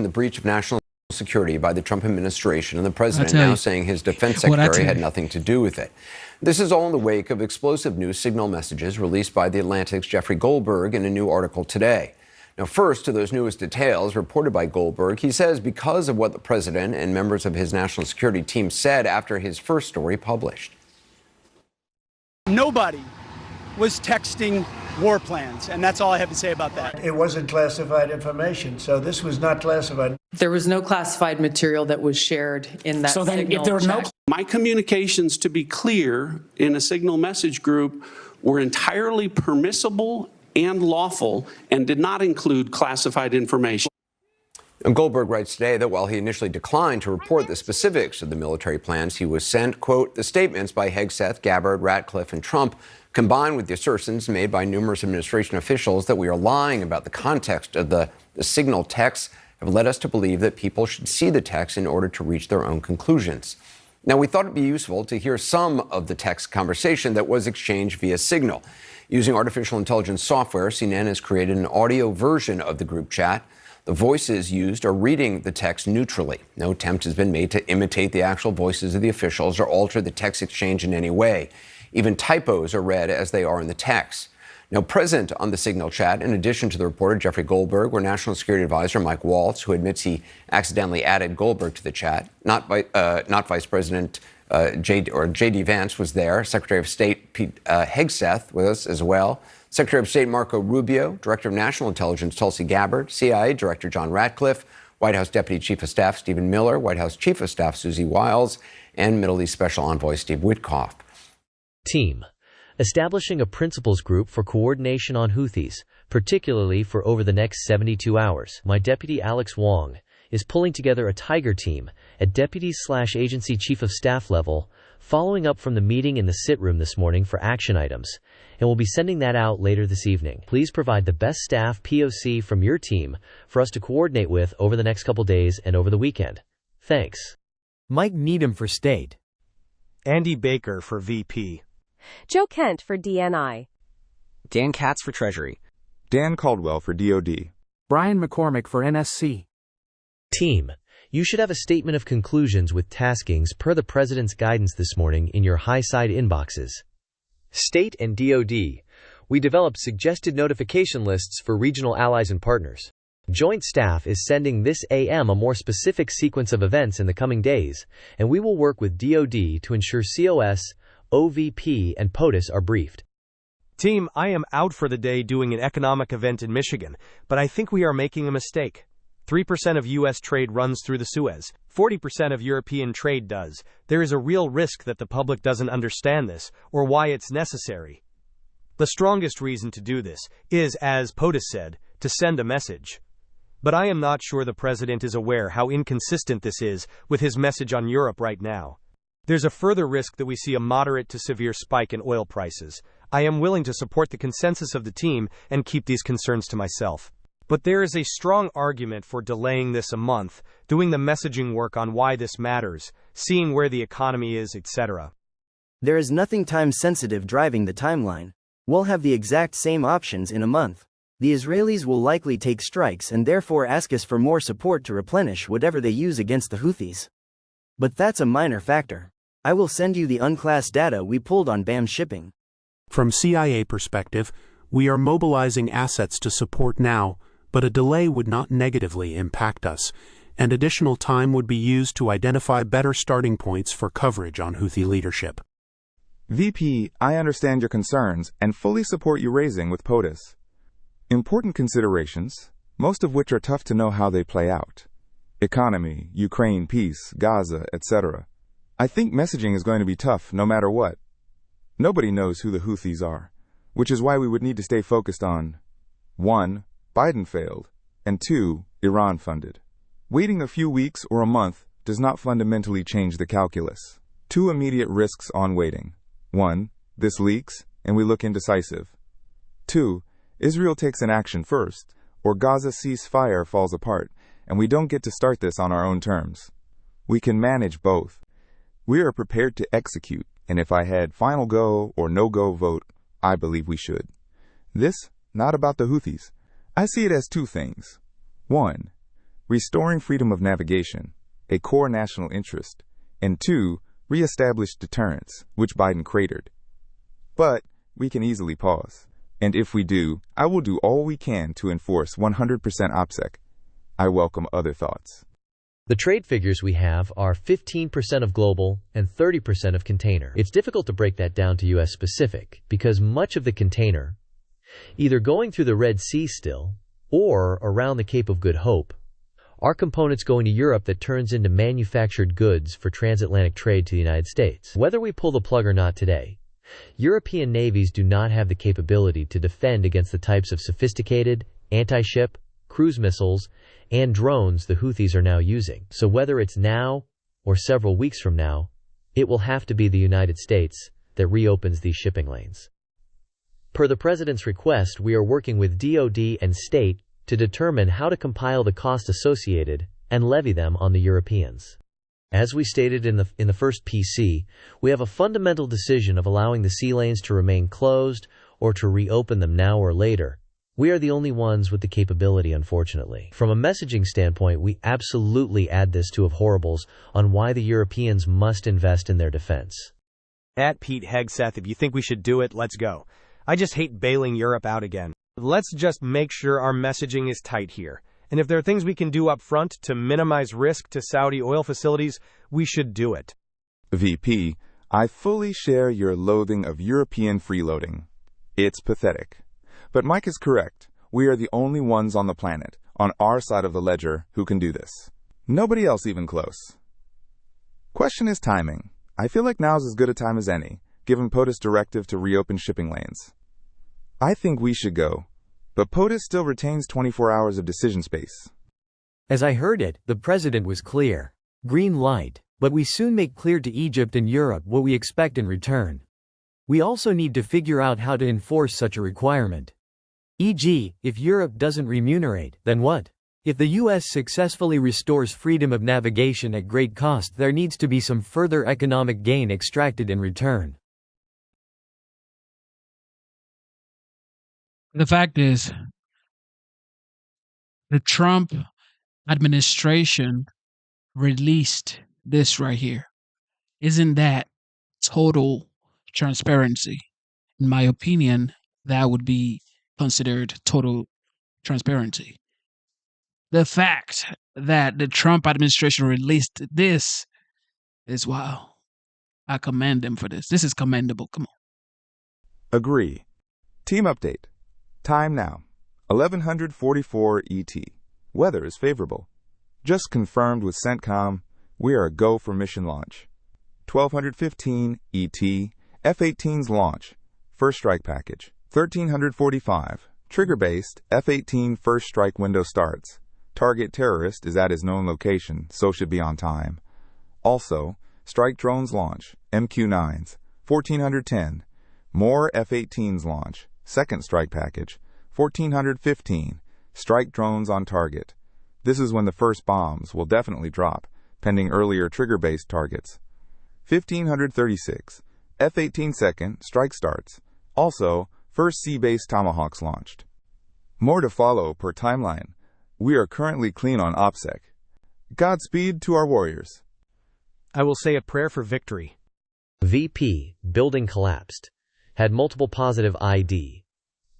the breach of national security by the Trump administration, and the president now saying his defense secretary had nothing to do with it. This is all in the wake of explosive new signal messages released by The Atlantic's Jeffrey Goldberg in a new article today. Now, first, to those newest details reported by Goldberg, he says because of what the president and members of his national security team said after his first story published. Nobody was texting war plans, and that's all I have to say about that. It wasn't classified information, so this was not classified. There was no classified material that was shared in that signal. So then if there were no... My communications, to be clear, in a signal message group were entirely permissible and lawful and did not include classified information. And Goldberg writes today that while he initially declined to report the specifics of the military plans he was sent, quote, the statements by Hegseth, Gabbard, Ratcliffe, and Trump, combined with the assertions made by numerous administration officials that we are lying about the context of the signal texts, have led us to believe that people should see the text in order to reach their own conclusions. Now, we thought it'd be useful to hear some of the text conversation that was exchanged via Signal. Using artificial intelligence software, CNN has created an audio version of the group chat. The voices used are reading the text neutrally. No attempt has been made to imitate the actual voices of the officials or alter the text exchange in any way. Even typos are read as they are in the text. Now, present on the Signal chat, in addition to the reporter Jeffrey Goldberg, were National Security Advisor Mike Waltz, who admits he accidentally added Goldberg to the chat. Not Vice President J.D. Vance was there. Secretary of State Pete Hegseth with us as well. Secretary of State Marco Rubio, Director of National Intelligence Tulsi Gabbard, CIA Director John Ratcliffe, White House Deputy Chief of Staff Stephen Miller, White House Chief of Staff Susie Wiles, and Middle East Special Envoy Steve Witkoff. Team. Establishing a principals group for coordination on Houthis, particularly for over the next 72 hours. My deputy Alex Wong is pulling together a Tiger team at deputy/agency chief of staff level, following up from the meeting in the sit room this morning for action items, and we'll be sending that out later this evening. Please provide the best staff POC from your team for us to coordinate with over the next couple days and over the weekend. Thanks. Mike Needham for State. Andy Baker for VP. Joe Kent for DNI. Dan Katz for Treasury. Dan Caldwell for DOD. Brian McCormick for NSC. Team. You should have a statement of conclusions with taskings per the President's guidance this morning in your high side inboxes. State and DOD. We developed suggested notification lists for regional allies and partners. Joint Staff is sending this AM a more specific sequence of events in the coming days, and we will work with DOD to ensure COS, OVP, and POTUS are briefed. Team, I am out for the day doing an economic event in Michigan, but I think we are making a mistake. 3% of U.S. trade runs through the Suez. 40% of European trade does. There is a real risk that the public doesn't understand this, or why it's necessary. The strongest reason to do this is, as POTUS said, to send a message. But I am not sure the president is aware how inconsistent this is with his message on Europe right now. There's a further risk that we see a moderate to severe spike in oil prices. I am willing to support the consensus of the team and keep these concerns to myself. But there is a strong argument for delaying this a month, doing the messaging work on why this matters, seeing where the economy is, etc. There is nothing time-sensitive driving the timeline. We'll have the exact same options in a month. The Israelis will likely take strikes and therefore ask us for more support to replenish whatever they use against the Houthis. But that's a minor factor. I will send you the unclassed data we pulled on BAM shipping. From CIA perspective, we are mobilizing assets to support now, but a delay would not negatively impact us, and additional time would be used to identify better starting points for coverage on Houthi leadership. VP, I understand your concerns and fully support you raising with POTUS. Important considerations, most of which are tough to know how they play out. Economy, Ukraine, peace, Gaza, etc. I think messaging is going to be tough no matter what. Nobody knows who the Houthis are, which is why we would need to stay focused on 1. Biden failed, and 2. Iran funded. Waiting a few weeks or a month does not fundamentally change the calculus. 2 immediate risks on waiting. 1. This leaks, and we look indecisive. 2. Israel takes an action first, or Gaza ceasefire falls apart, and we don't get to start this on our own terms. We can manage both. We are prepared to execute, and if I had final go or no-go vote, I believe we should. This, not about the Houthis. I see it as 2 things. 1. restoring freedom of navigation, a core national interest, and 2, reestablish deterrence, which Biden cratered. But we can easily pause. And if we do, I will do all we can to enforce 100% OPSEC. I welcome other thoughts. The trade figures we have are 15% of global and 30% of container. It's difficult to break that down to U.S. specific because much of the container, either going through the Red Sea still or around the Cape of Good Hope, are components going to Europe that turns into manufactured goods for transatlantic trade to the United States. Whether we pull the plug or not today, European navies do not have the capability to defend against the types of sophisticated anti-ship, cruise missiles, and drones the Houthis are now using. So whether it's now or several weeks from now, it will have to be the United States that reopens these shipping lanes. Per the President's request, we are working with DoD and state to determine how to compile the cost associated and levy them on the Europeans. As we stated in the first PC, we have a fundamental decision of allowing the sea lanes to remain closed or to reopen them now or later. We are the only ones with the capability, unfortunately. From a messaging standpoint, we absolutely add this to of horribles on why the Europeans must invest in their defense. At Pete Hegseth, if you think we should do it, let's go. I just hate bailing Europe out again. Let's just make sure our messaging is tight here. And if there are things we can do up front to minimize risk to Saudi oil facilities, we should do it. VP, I fully share your loathing of European freeloading. It's pathetic. But Mike is correct. We are the only ones on the planet, on our side of the ledger, who can do this. Nobody else even close. Question is timing. I feel like now's as good a time as any, given POTUS' directive to reopen shipping lanes. I think we should go, but POTUS still retains 24 hours of decision space. As I heard it, the president was clear. Green light, but we soon make clear to Egypt and Europe what we expect in return. We also need to figure out how to enforce such a requirement. E.g., if Europe doesn't remunerate, then what? If the U.S. successfully restores freedom of navigation at great cost, there needs to be some further economic gain extracted in return. The fact is, the Trump administration released this right here. Isn't that total transparency? In my opinion, that would be considered total transparency. The fact that the Trump administration released this is wow. I commend them for this. This is commendable. Come on. Agree. Team update. Time now. 1144 ET. Weather is favorable. Just confirmed with CENTCOM. We are a go for mission launch. 1215 ET. F-18's launch. First strike package. 1345. Trigger-based F-18 first strike window starts. Target terrorist is at his known location, so should be on time. Also, strike drones launch. MQ-9s. 1410. More F-18s launch. Second strike package. 1415. Strike drones on target. This is when the first bombs will definitely drop, pending earlier trigger-based targets. 1536. F-18 second strike starts. Also, first sea-based Tomahawks launched. More to follow per timeline. We are currently clean on OPSEC. Godspeed to our warriors. I will say a prayer for victory. VP, building collapsed. Had multiple positive ID.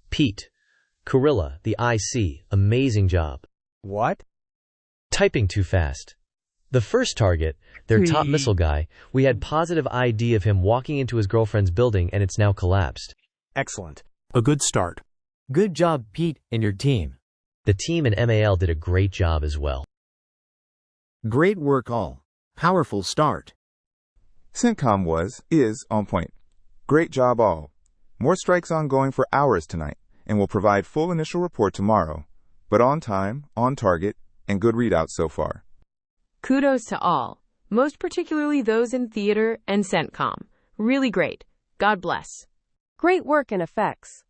Pete, Kurilla, the IC, amazing job. What? Typing too fast. The first target, their top missile guy, we had positive ID of him walking into his girlfriend's building and it's now collapsed. Excellent. A good start. Good job, Pete, and your team. The team and MAL did a great job as well. Great work all. Powerful start. CENTCOM is on point. Great job all. More strikes ongoing for hours tonight, and will provide full initial report tomorrow. But on time, on target, and good readouts so far. Kudos to all, most particularly those in theater and CENTCOM. Really great. God bless. Great work and effects.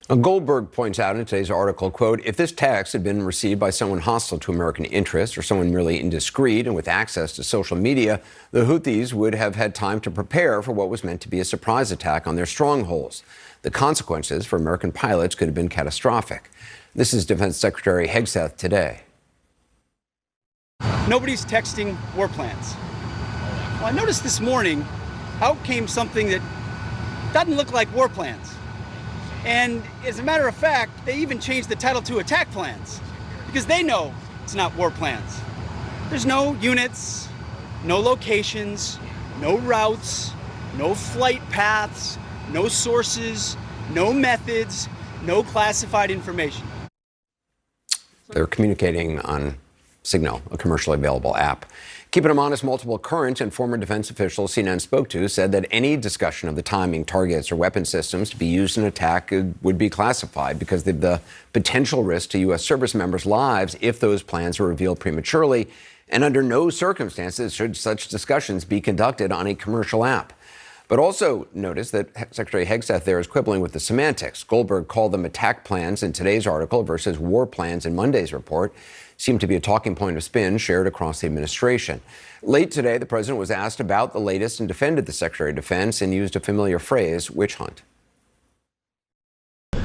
Goldberg points out in today's article, quote, if this text had been received by someone hostile to American interests or someone merely indiscreet and with access to social media, the Houthis would have had time to prepare for what was meant to be a surprise attack on their strongholds. The consequences for American pilots could have been catastrophic. This is Defense Secretary Hegseth today. nobody's texting war plans. Well, I noticed this morning, out came something that doesn't look like war plans. And as a matter of fact, they even changed the title to attack plans because they know it's not war plans. There's no units, no locations, no routes, no flight paths, no sources, no methods, no classified information. They're communicating on Signal, a commercially available app. Keeping them honest, multiple current and former defense officials CNN spoke to said that any discussion of the timing, targets, or weapon systems to be used in an attack would be classified because of the potential risk to U.S. service members' lives if those plans are revealed prematurely, and under no circumstances should such discussions be conducted on a commercial app. But also notice that Secretary Hegseth there is quibbling with the semantics. Goldberg called them attack plans in today's article versus war plans in Monday's report. Seemed to be a talking point of spin shared across the administration. Late today, the president was asked about the latest and defended the Secretary of Defense and used a familiar phrase, witch hunt.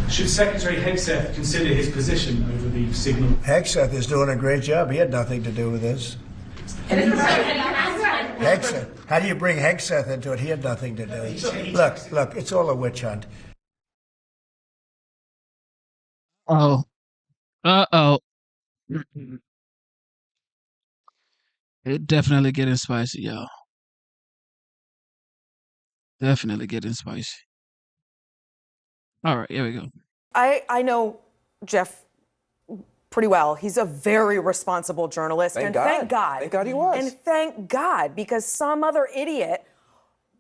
Should Secretary Hegseth consider his position over the signal? Hegseth is doing a great job. He had nothing to do with this. Hegseth. How do you bring Hegseth into it? He had nothing to do. Look, it's all a witch hunt. Oh. Uh-oh. It definitely getting spicy, y'all. Definitely getting spicy. All right, here we go. I know Jeff pretty well. He's a very responsible journalist. Thank God he was. And thank God, because some other idiot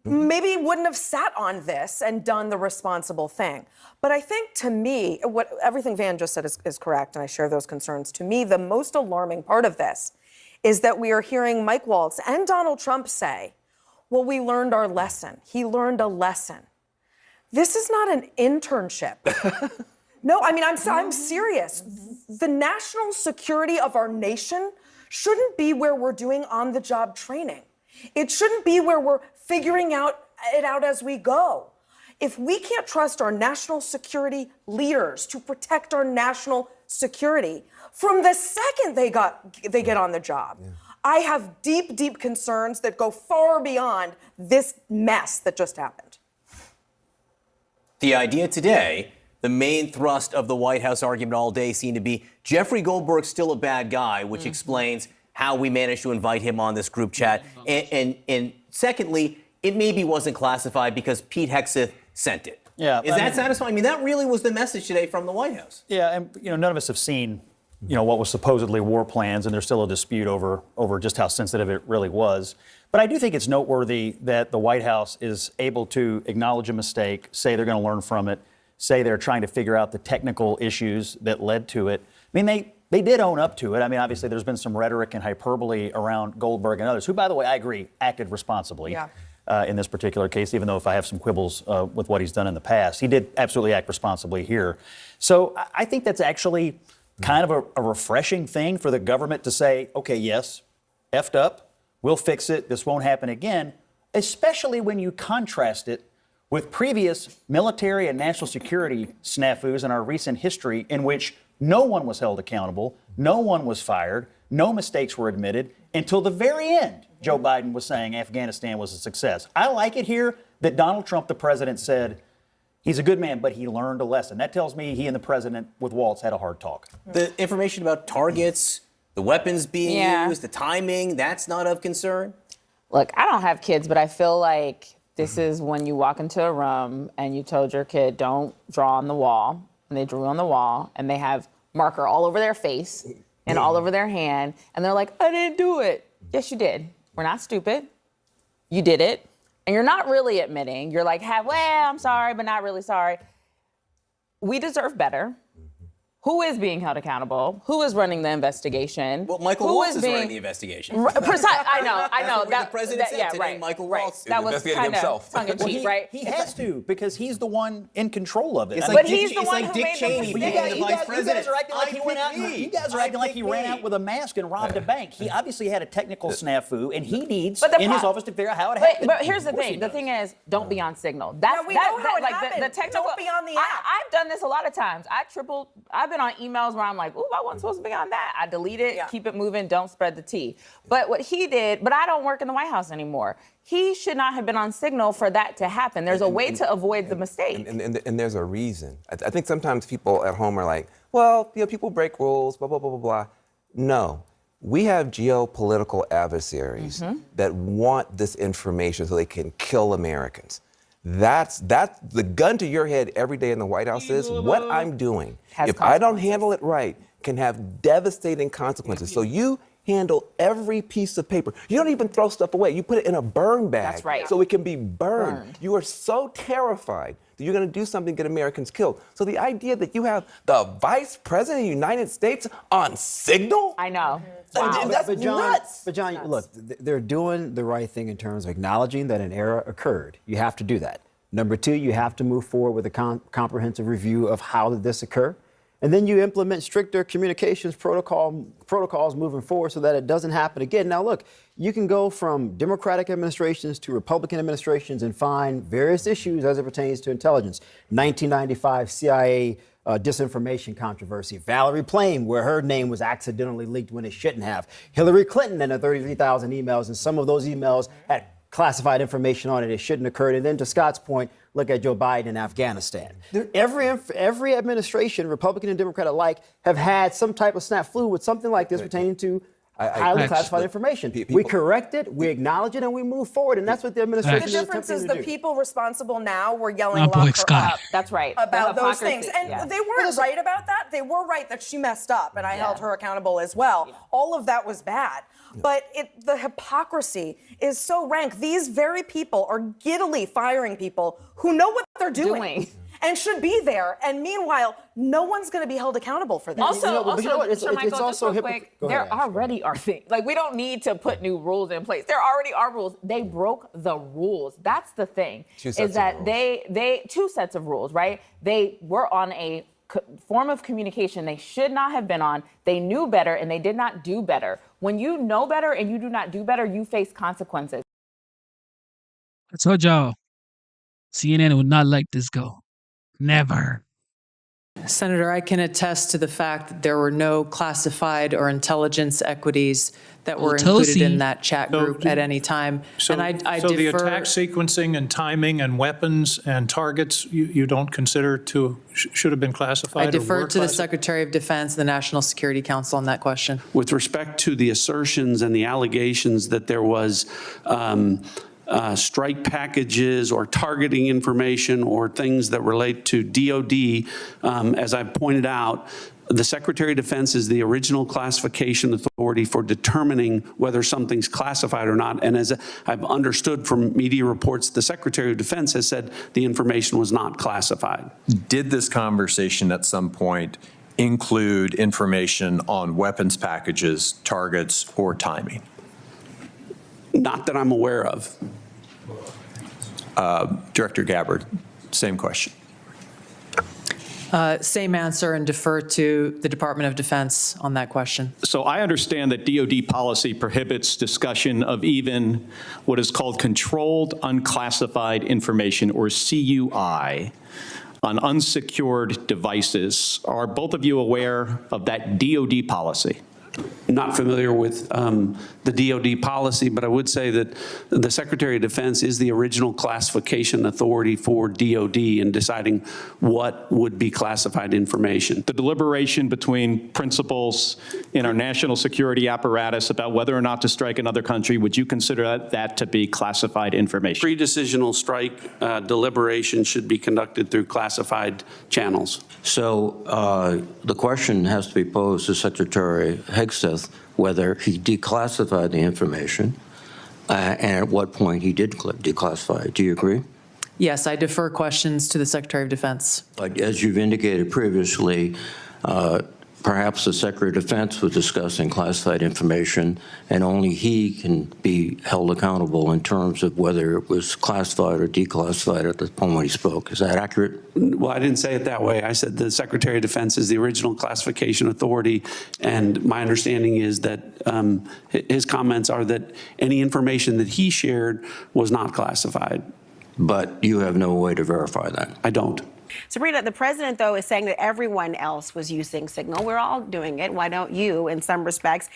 maybe wouldn't have sat on this and done the responsible thing. But I think, to me, everything Van just said is correct, and I share those concerns. To me, the most alarming part of this is that we are hearing Mike Waltz and Donald Trump say, well, we learned our lesson. He learned a lesson. This is not an internship. No, I mean, I'm serious. The national security of our nation shouldn't be where we're doing on-the-job training. It shouldn't be where we're figuring it out as we go. If we can't trust our national security leaders to protect our national security from the second they get on the job, I have deep, deep concerns that go far beyond this mess that just happened. The idea today, the main thrust of the White House argument all day seemed to be Jeffrey Goldberg's still a bad guy, which explains how we managed to invite him on this group chat. And secondly, it maybe wasn't classified because Pete Hegseth sent it. Yeah. Is that satisfying? I mean, that really was the message today from the White House. Yeah, and none of us have seen, what was supposedly war plans, and there's still a dispute over just how sensitive it really was. But I do think it's noteworthy that the White House is able to acknowledge a mistake, say they're going to learn from it, say they're trying to figure out the technical issues that led to it. I mean, they did own up to it. I mean, obviously, there's been some rhetoric and hyperbole around Goldberg and others, who, by the way, I agree, acted responsibly in this particular case, even though if I have some quibbles with what he's done in the past. He did absolutely act responsibly here. So I think that's actually kind of a refreshing thing for the government to say, okay, yes, effed up, we'll fix it, this won't happen again, especially when you contrast it with previous military and national security snafus in our recent history in which no one was held accountable, no one was fired, no mistakes were admitted until the very end. Joe Biden was saying Afghanistan was a success. I like it here that Donald Trump, the president, said he's a good man, but he learned a lesson. That tells me he and the president with Waltz had a hard talk. The information about targets, the weapons being used, the timing, that's not of concern? Look, I don't have kids, but I feel like this is when you walk into a room and you told your kid, don't draw on the wall, and they drew on the wall, and they have marker all over their face and all over their hand, and they're like, I didn't do it. Yes, you did. We're not stupid. You did it. And you're not really admitting. You're like, well, I'm sorry, but not really sorry. We deserve better. Who is being held accountable? Who is running the investigation? Well, Michael Waltz is running the investigation. I know. The president said today, Michael Waltz. That was kind of tongue-in-cheek, right? He has to, because he's the one in control of it. It's like he's the one who Dick made Cheney the being mistake. the vice president. You guys are acting like he went out with a mask and robbed a bank. He obviously had a technical snafu, and he needs in his office to figure out how it happened. But here's the thing. The thing is, don't be on Signal. We know how it happened. The technical. Don't be on the app. I've done this a lot of times. I've been on emails where I'm like, ooh, I wasn't supposed to be on that. I delete it, keep it moving, don't spread the tea. But what he did, but I don't work in the White House anymore. He should not have been on Signal for that to happen. There's a way to avoid the mistake. And there's a reason. I think sometimes people at home are like, well, people break rules, blah, blah, blah, blah, blah. No. We have geopolitical adversaries that want this information so they can kill Americans. That's the gun to your head every day in the White House is what I'm doing. If I don't handle it right, can have devastating consequences. So you handle every piece of paper. You don't even throw stuff away. You put it in a burn bag. That's right. So it can be burned. You are so terrified that you're going to do something to get Americans killed. So the idea that you have the Vice President of the United States on Signal? I know. Wow. That's nuts. But John, look, they're doing the right thing in terms of acknowledging that an error occurred. You have to do that. Number two, you have to move forward with a comprehensive review of how did this occur. And then you implement stricter communications protocols moving forward so that it doesn't happen again. Now, look, you can go from Democratic administrations to Republican administrations and find various issues as it pertains to intelligence. 1995 CIA disinformation controversy. Valerie Plame, where her name was accidentally leaked when it shouldn't have. Hillary Clinton and the 33,000 emails, and some of those emails had classified information on it. It shouldn't have occurred. And then to Scott's point, look at Joe Biden in Afghanistan. Every administration, Republican and Democrat alike, have had some type of snafu with something like this pertaining to highly classified information. We correct it, we acknowledge it, and we move forward. And that's what the administration is attempting to do. The difference is the people responsible now were yelling lock her up. That's right. About those things. And they weren't right about that. They were right that she messed up, and I held her accountable as well. All of that was bad. But the hypocrisy is so rank. These very people are giddily firing people who know what they're doing. And should be there. And meanwhile, no one's going to be held accountable for that. It's also hypocritical. There already are things. Like, we don't need to put new rules in place. There already are rules. They broke the rules. That's the thing. Two sets of rules, right? They were on a form of communication they should not have been on. They knew better and they did not do better. When you know better and you do not do better, you face consequences. I told y'all, CNN would not let this go. Never. Senator, I can attest to the fact that there were no classified or intelligence equities that were included in that chat group at any time. So, and I so the defer, attack sequencing and timing and weapons and targets you don't consider should have been classified? I defer to the Secretary of Defense, the National Security Council on that question. With respect to the assertions and the allegations that there was strike packages or targeting information or things that relate to DOD, as I've pointed out, the Secretary of Defense is the original classification authority for determining whether something's classified or not. And as I've understood from media reports, the Secretary of Defense has said the information was not classified. Did this conversation at some point include information on weapons packages, targets, or timing? Not that I'm aware of. Director Gabbard, same question. Same answer, and defer to the Department of Defense on that question. So I understand that DoD policy prohibits discussion of even what is called controlled unclassified information, or CUI, on unsecured devices. Are both of you aware of that DoD policy? Not familiar with the DoD policy, but I would say that the Secretary of Defense is the original classification authority for DoD in deciding what would be classified information. The deliberation between principals in our national security apparatus about whether or not to strike another country, would you consider that to be classified information? Pre-decisional strike deliberation should be conducted through classified channels. So the question has to be posed to Secretary Hegseth whether he declassified the information and at what point he did declassify it. Do you agree? Yes, I defer questions to the Secretary of Defense. As you've indicated previously, perhaps the Secretary of Defense was discussing classified information, and only he can be held accountable in terms of whether it was classified or declassified at the point when he spoke. Is that accurate? Well, I didn't say it that way. I said the Secretary of Defense is the original classification authority, and my understanding is that his comments are that any information that he shared was not classified. But you have no way to verify that? I don't. Sabrina, the president, though, is saying that everyone else was using Signal. We're all doing it. Why don't you, in some respects?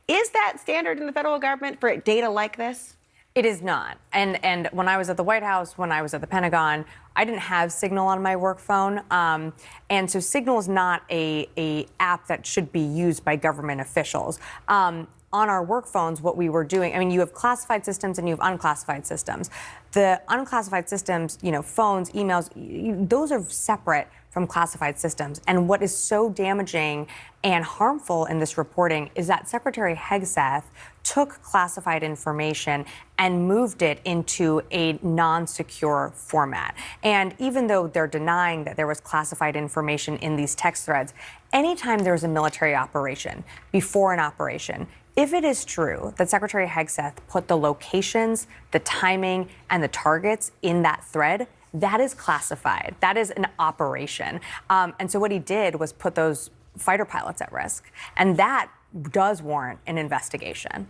Is that standard in the federal government for data like this? It is not. And when I was at the White House, when I was at the Pentagon, I didn't have Signal on my work phone. And so Signal is not a app that should be used by government officials. On our work phones, what we were doing, I mean, you have classified systems and you have unclassified systems. The unclassified systems, phones, emails, those are separate from classified systems. And what is so damaging and harmful in this reporting is that Secretary Hegseth took classified information and moved it into a non-secure format. And even though they're denying that there was classified information in these text threads, anytime there's a military operation, before an operation, if it is true that Secretary Hegseth put the locations, the timing, and the targets in that thread, that is classified. That is an operation. And so what he did was put those fighter pilots at risk. And that does warrant an investigation.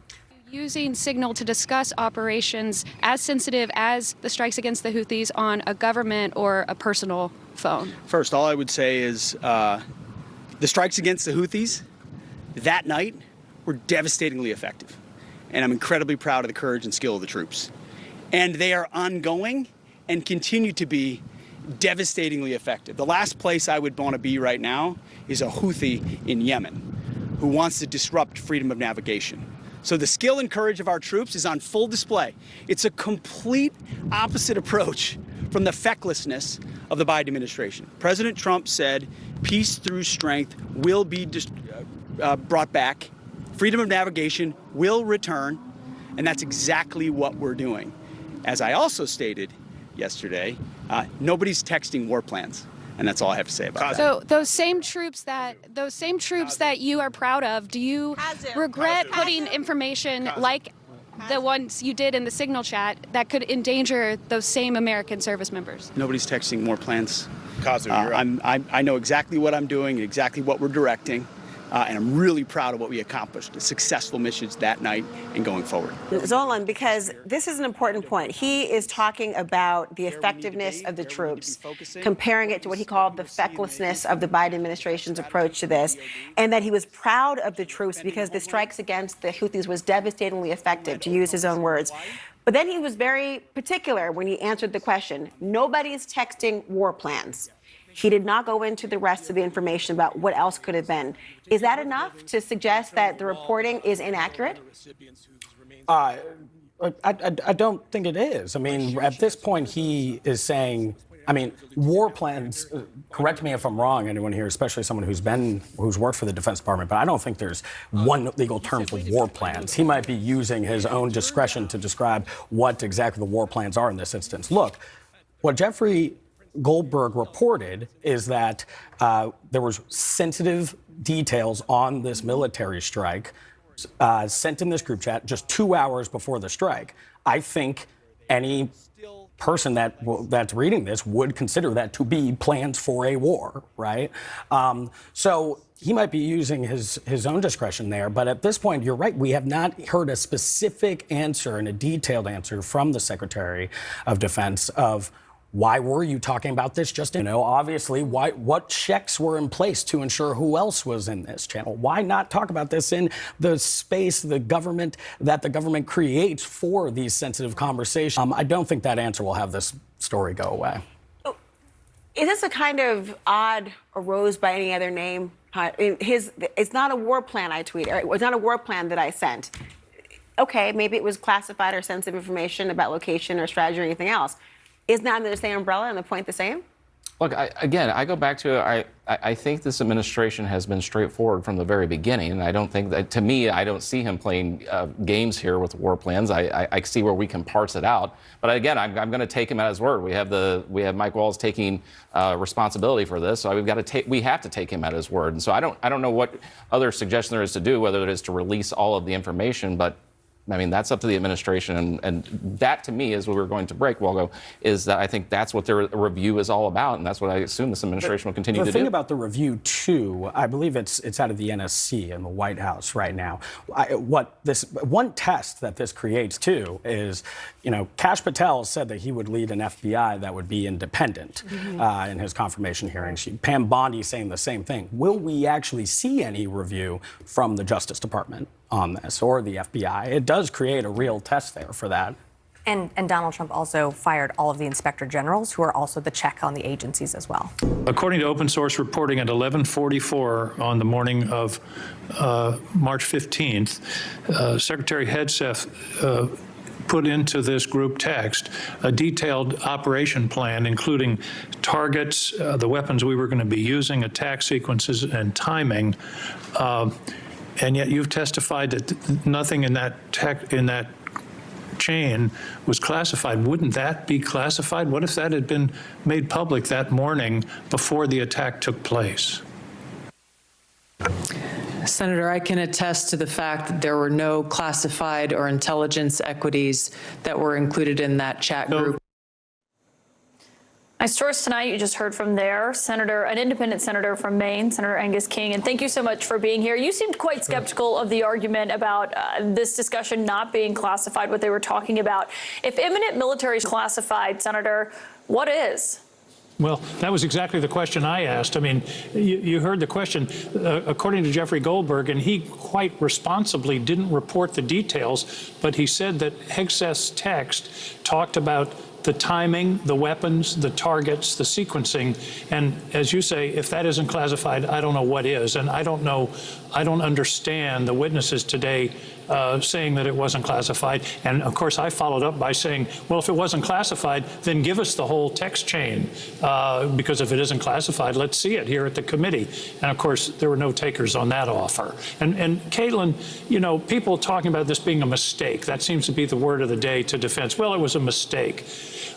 Using Signal to discuss operations as sensitive as the strikes against the Houthis on a government or a personal phone? First, all I would say is the strikes against the Houthis that night were devastatingly effective. And I'm incredibly proud of the courage and skill of the troops. And they are ongoing and continue to be devastatingly effective. The last place I would want to be right now is a Houthi in Yemen who wants to disrupt freedom of navigation. So the skill and courage of our troops is on full display. It's a complete opposite approach from the fecklessness of the Biden administration. President Trump said peace through strength will be brought back. Freedom of navigation will return, and that's exactly what we're doing. As I also stated yesterday, nobody's texting war plans, and that's all I have to say about that. So those same troops that you are proud of, do you regret putting information like the ones you did in the Signal chat that could endanger those same American service members? Nobody's texting war plans. I know exactly what I'm doing, exactly what we're directing. And I'm really proud of what we accomplished, the successful missions that night and going forward. Zolan, because this is an important point. He is talking about the effectiveness of the troops, comparing it to what he called the fecklessness of the Biden administration's approach to this, and that he was proud of the troops because the strikes against the Houthis was devastatingly effective, to use his own words. But then he was very particular when he answered the question. Nobody's texting war plans. He did not go into the rest of the information about what else could have been. Is that enough to suggest that the reporting is inaccurate? I don't think it is. I mean, at this point, he is saying, war plans, correct me if I'm wrong, anyone here, especially someone who's worked for the Defense Department, but I don't think there's one legal term for war plans. He might be using his own discretion to describe what exactly the war plans are in this instance. Look, what Jeffrey Goldberg reported is that there was sensitive details on this military strike sent in this group chat just 2 hours before the strike. I think any person that's reading this would consider that to be plans for a war, right? So he might be using his own discretion there. But at this point, you're right. We have not heard a specific answer and a detailed answer from the Secretary of Defense of why were you talking about this? Obviously, what checks were in place to ensure who else was in this channel? Why not talk about this in the space that the government creates for these sensitive conversations? I don't think that answer will have this story go away. Is this a kind of odd arose by any other name? It's not a war plan I tweeted. It's not a war plan that I sent. Okay, maybe it was classified or sensitive information about location or strategy or anything else. Isn't that under the same umbrella and the point the same? Look, I go back to I think this administration has been straightforward from the very beginning, and I don't think that, to me, I don't see him playing games here with war plans. I see where we can parse it out, but again, I'm going to take him at his word. We have Mike Walls taking responsibility for this, so we have to take him at his word. And so I don't know what other suggestion there is to do, whether it is to release all of the information, but I mean, that's up to the administration, and that to me is what we're going to break, Walgo, is that I think that's what their review is all about, and that's what I assume this administration will continue to do. The thing about the review, too, I believe it's out of the NSC in the White House right now. One test that this creates, too, is, Kash Patel said that he would lead an FBI that would be independent in his confirmation hearings. Pam Bondi saying the same thing. Will we actually see any review from the Justice Department on this, or the FBI? It does create a real test there for that. And Donald Trump also fired all of the inspector generals, who are also the check on the agencies as well. According to open source reporting at 11:44 on the morning of March 15th, Secretary Hegseth put into this group text a detailed operation plan, including targets, the weapons we were going to be using, attack sequences, and timing. And yet you've testified that nothing in that chain was classified. Wouldn't that be classified? What if that had been made public that morning before the attack took place? Senator, I can attest to the fact that there were no classified or intelligence equities that were included in that chat group. My source tonight, you just heard from there, an independent senator from Maine, Senator Angus King, and thank you so much for being here. You seemed quite skeptical of the argument about this discussion not being classified, what they were talking about. If imminent military is classified, Senator, what is? Well, that was exactly the question I asked. I mean, you heard the question. According to Jeffrey Goldberg, and he quite responsibly didn't report the details, but he said that Hegseth's text talked about the timing, the weapons, the targets, the sequencing. And as you say, if that isn't classified, I don't know what is. And I don't understand the witnesses today saying that it wasn't classified. And of course, I followed up by saying, well, if it wasn't classified, then give us the whole text chain. Because if it isn't classified, let's see it here at the committee. And of course, there were no takers on that offer. And Caitlin, people talking about this being a mistake, that seems to be the word of the day to defense. Well, it was a mistake.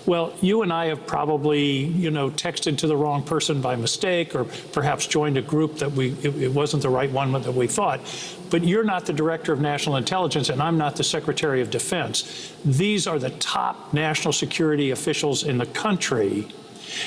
Well, you and I have probably, texted to the wrong person by mistake, or perhaps joined a group that it wasn't the right one that we thought. But you're not the Director of National Intelligence, and I'm not the Secretary of Defense. These are the top national security officials in the country.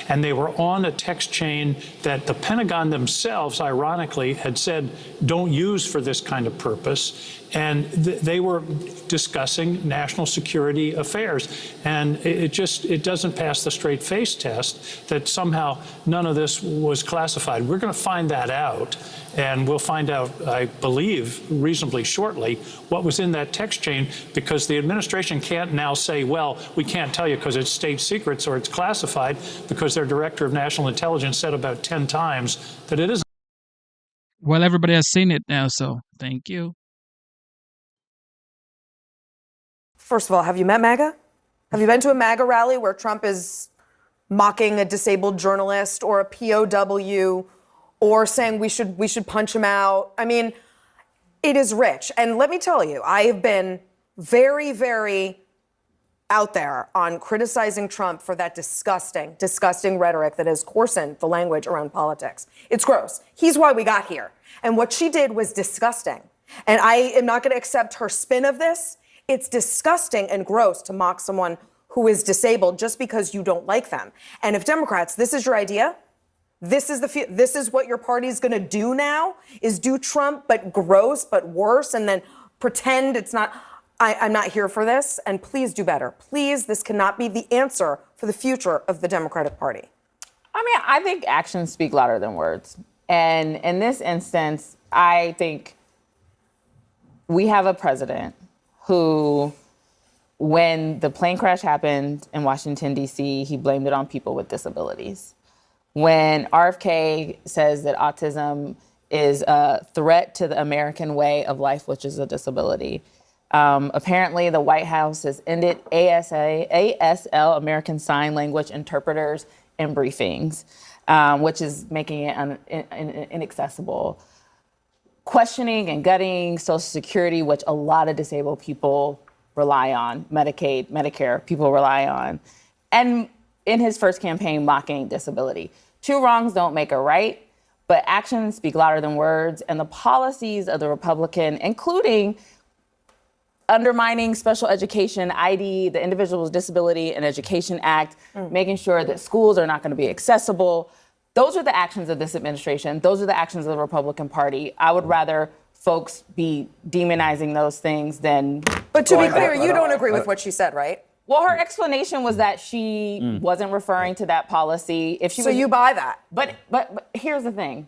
And they were on a text chain that the Pentagon themselves, ironically, had said don't use for this kind of purpose. And they were discussing national security affairs. And it doesn't pass the straight face test that somehow none of this was classified. We're going to find that out. And we'll find out, I believe, reasonably shortly, what was in that text chain, because the administration can't now say, well, we can't tell you because it's state secrets or it's classified, because their Director of National Intelligence said about 10 times that it isn't. Well, everybody has seen it now, so thank you. First of all, have you met MAGA? Have you been to a MAGA rally where Trump is mocking a disabled journalist or a POW, or saying we should punch him out? I mean, it is rich. And let me tell you, I have been very, very out there on criticizing Trump for that disgusting, disgusting rhetoric that has coarsened the language around politics. It's gross. He's why we got here. And what she did was disgusting. And I am not going to accept her spin of this. It's disgusting and gross to mock someone who is disabled just because you don't like them. And if Democrats, this is your idea, this is what your party's going to do now, is do Trump, but gross, but worse, and then pretend it's not. I'm not here for this, and please do better. Please, this cannot be the answer for the future of the Democratic Party. I mean, I think actions speak louder than words. And in this instance, I think we have a president who, when the plane crash happened in Washington, D.C., he blamed it on people with disabilities. When RFK says that autism is a threat to the American way of life, which is a disability, apparently the White House has ended ASL, American Sign Language interpreters, in briefings, which is making it inaccessible. Questioning and gutting Social Security, which a lot of disabled people rely on, Medicaid, Medicare, people rely on. And in his first campaign, mocking disability. Two wrongs don't make a right, but actions speak louder than words. And the policies of the Republican, including undermining special education, ID, the Individuals with Disability and Education Act, making sure that schools are not going to be accessible. Those are the actions of this administration. Those are the actions of the Republican Party. I would rather folks be demonizing those things than. But to be clear, you don't agree with what she said, right? Well, her explanation was that she wasn't referring to that policy. If she so you buy that? But here's the thing.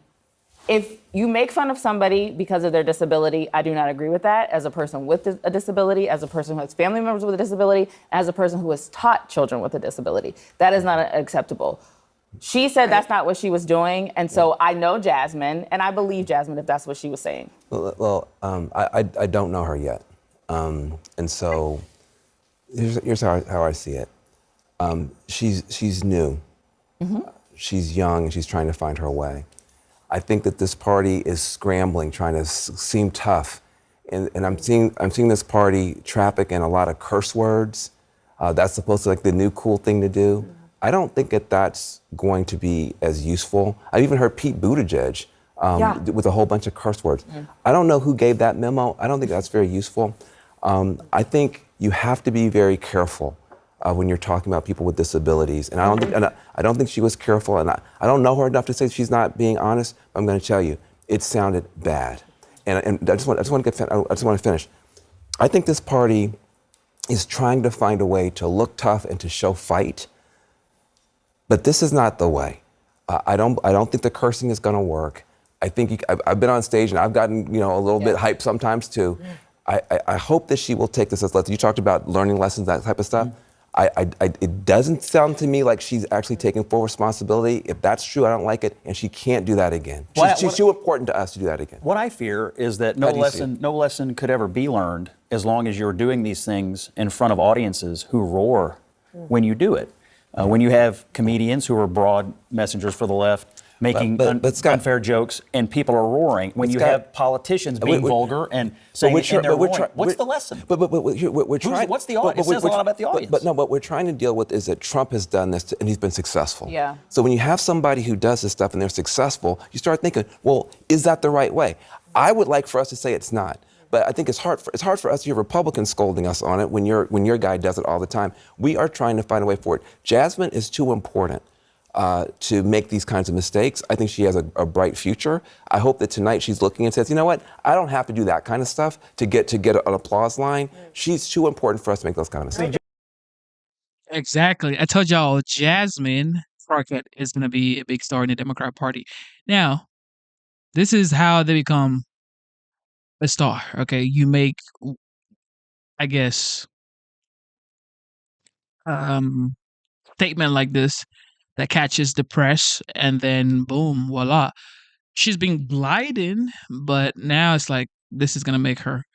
If you make fun of somebody because of their disability, I do not agree with that. As a person with a disability, as a person who has family members with a disability, as a person who has taught children with a disability, that is not acceptable. She said that's not what she was doing, and so I know Jasmine, and I believe Jasmine if that's what she was saying. Well, I don't know her yet, and so here's how I see it. She's new, she's young, and she's trying to find her way. I think that this party is scrambling, trying to seem tough, and I'm seeing this party traffic in a lot of curse words. That's supposed to be like the new cool thing to do. I don't think that's going to be as useful. I even heard Pete Buttigieg with a whole bunch of curse words. I don't know who gave that memo. I don't think that's very useful. I think you have to be very careful when you're talking about people with disabilities. And I don't think she was careful. And I don't know her enough to say she's not being honest. But I'm going to tell you, it sounded bad. And I just want to finish. I think this party is trying to find a way to look tough and to show fight. But this is not the way. I don't think the cursing is going to work. I think I've been on stage and I've gotten a little bit hyped sometimes too. I hope that she will take this as lessons. You talked about learning lessons, that type of stuff. It doesn't sound to me like she's actually taking full responsibility. If that's true, I don't like it, and she can't do that again. She's too important to us to do that again. What I fear is that no lesson could ever be learned as long as you're doing these things in front of audiences who roar when you do it. When you have comedians who are broad messengers for the left making Scott, unfair jokes and people are roaring, when you have politicians being vulgar and saying what's the lesson? We're trying. What's the audience? It says a lot about the audience. But what we're trying to deal with is that Trump has done this and he's been successful. Yeah. So when you have somebody who does this stuff and they're successful, you start thinking, well, is that the right way? I would like for us to say it's not. But I think it's hard for us to hear Republicans scolding us on it when your guy does it all the time. We are trying to find a way forward. Jasmine is too important to make these kinds of mistakes. I think she has a bright future. I hope that tonight she's looking and says, you know what? I don't have to do that kind of stuff to get an applause line. She's too important for us to make those kind of mistakes. Exactly. I told y'all Jasmine Crockett is going to be a big star in the Democrat Party. Now, this is how they become a star. Okay, you make, I guess, statement like this that catches the press, and then boom, voila, she's being glided. But now it's like this is going to make her.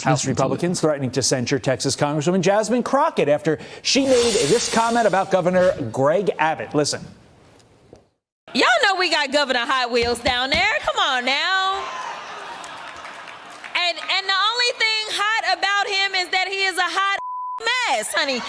House Republicans threatening to censure Texas Congresswoman Jasmine Crockett after she made this comment about Governor Greg Abbott. Listen. Y'all know we got Governor Hot Wheels down there. Come on now. And the only thing hot about him is that he is a hot mess, honey.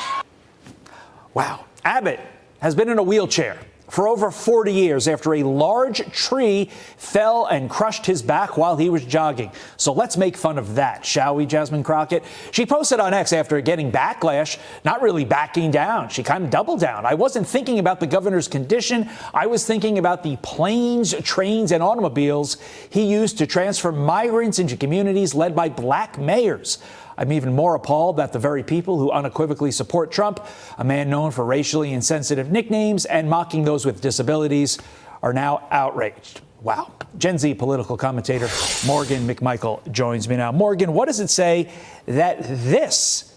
Wow. Abbott has been in a wheelchair for over 40 years after a large tree fell and crushed his back while he was jogging. So let's make fun of that, shall we, Jasmine Crockett? She posted on X after getting backlash, not really backing down. She kind of doubled down. I wasn't thinking about the governor's condition. I was thinking about the planes, trains, and automobiles he used to transfer migrants into communities led by black mayors. I'm even more appalled that the very people who unequivocally support Trump, a man known for racially insensitive nicknames and mocking those with disabilities, are now outraged. Wow. Gen Z political commentator Morgan McMichael joins me now. Morgan, what does it say that this,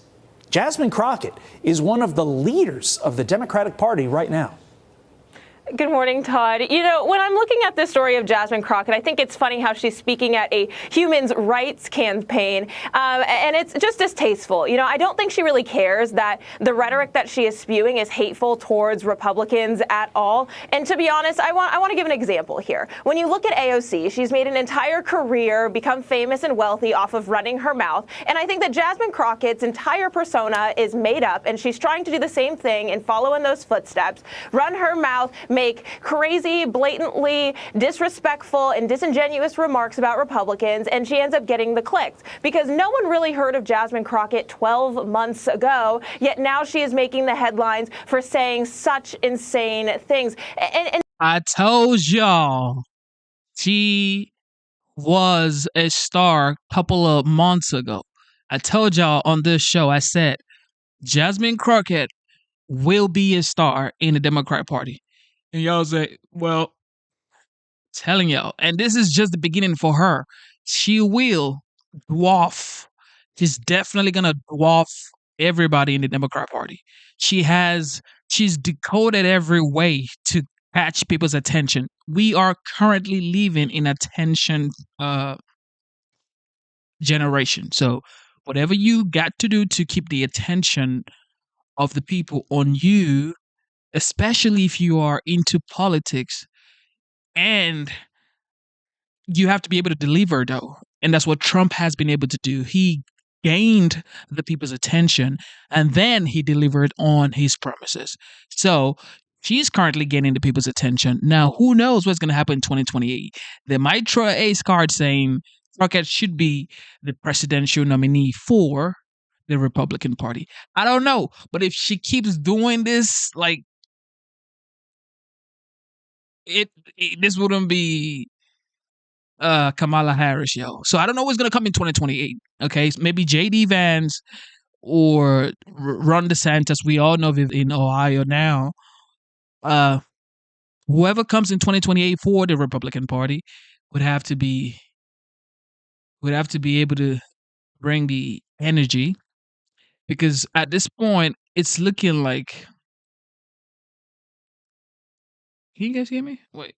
Jasmine Crockett, is one of the leaders of the Democratic Party right now? Good morning, Todd. You know, when I'm looking at the story of Jasmine Crockett, I think it's funny how she's speaking at a human rights campaign, and it's just distasteful. You know, I don't think she really cares that the rhetoric that she is spewing is hateful towards Republicans at all. And to be honest, I want to give an example here. When you look at AOC, she's made an entire career, become famous and wealthy off of running her mouth. And I think that Jasmine Crockett's entire persona is made up, and she's trying to do the same thing and follow in those footsteps, run her mouth, make crazy, blatantly disrespectful and disingenuous remarks about Republicans, and she ends up getting the clicks because no one really heard of Jasmine Crockett 12 months ago, yet now she is making the headlines for saying such insane things. And I told y'all she was a star a couple of months ago. I told y'all on this show, I said, Jasmine Crockett will be a star in the Democrat Party. And y'all say, well, telling y'all, and this is just the beginning for her. She will dwarf. She's definitely gonna dwarf everybody in the Democrat Party. She's decoded every way to catch people's attention. We are currently living in attention generation. So whatever you got to do to keep the attention of the people on you, especially if you are into politics, and you have to be able to deliver though. And that's what Trump has been able to do. He gained the people's attention and then he delivered on his promises. So she's currently gaining the people's attention. Now, who knows what's going to happen in 2028? They might throw an ace card saying Crockett should be the presidential nominee for the Republican Party. I don't know. But if she keeps doing this, like, this wouldn't be Kamala Harris, yo. So I don't know what's gonna come in 2028. Okay, so maybe J.D. Vance or Ron DeSantis. We all know in Ohio now. Whoever comes in 2028 for the Republican Party would have to be able to bring the energy, because at this point it's looking like. Can you guys hear me? Wait.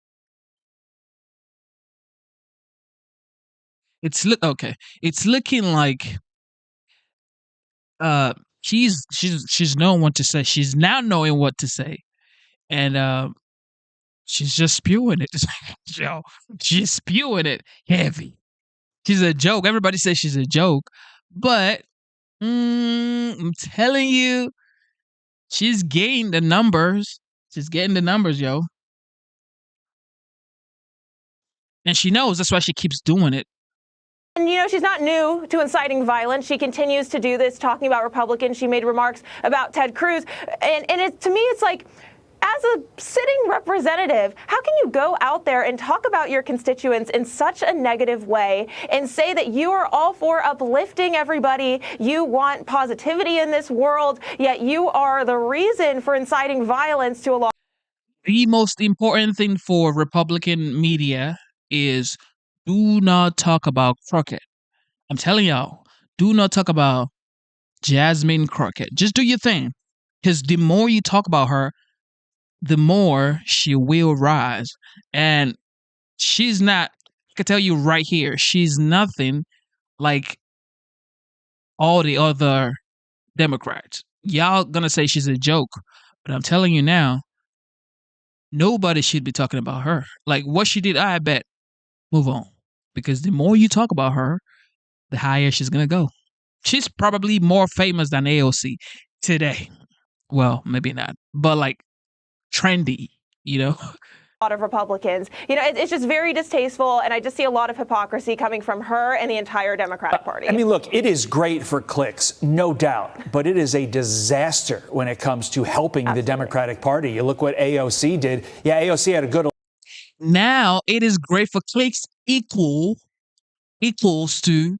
It's looking like she's knowing what to say. She's now knowing what to say, and she's just spewing it. Yo, she's spewing it heavy. She's a joke. Everybody says she's a joke, but I'm telling you, she's gained the numbers. She's getting the numbers, yo, and she knows that's why she keeps doing it. And, you know, she's not new to inciting violence. She continues to do this, talking about Republicans. She made remarks about Ted Cruz. And to me, it's like, as a sitting representative, how can you go out there and talk about your constituents in such a negative way and say that you are all for uplifting everybody, you want positivity in this world, yet you are the reason for inciting violence to a law? The most important thing for Republican media is do not talk about Crockett. I'm telling y'all, do not talk about Jasmine Crockett. Just do your thing. Because the more you talk about her, the more she will rise. And she's not, I can tell you right here, she's nothing like all the other Democrats. Y'all gonna say she's a joke, but I'm telling you now, nobody should be talking about her. Like what she did, I bet, move on. Because the more you talk about her, the higher she's gonna go. She's probably more famous than AOC today. Well, maybe not, but like trendy, you know? A lot of Republicans. You know, it's just very distasteful, and I just see a lot of hypocrisy coming from her and the entire Democratic Party. I mean, look, it is great for clicks, no doubt, but it is a disaster when it comes to helping the Democratic Party. You look what AOC did. Yeah, AOC had a good. Now it is great for clicks equals to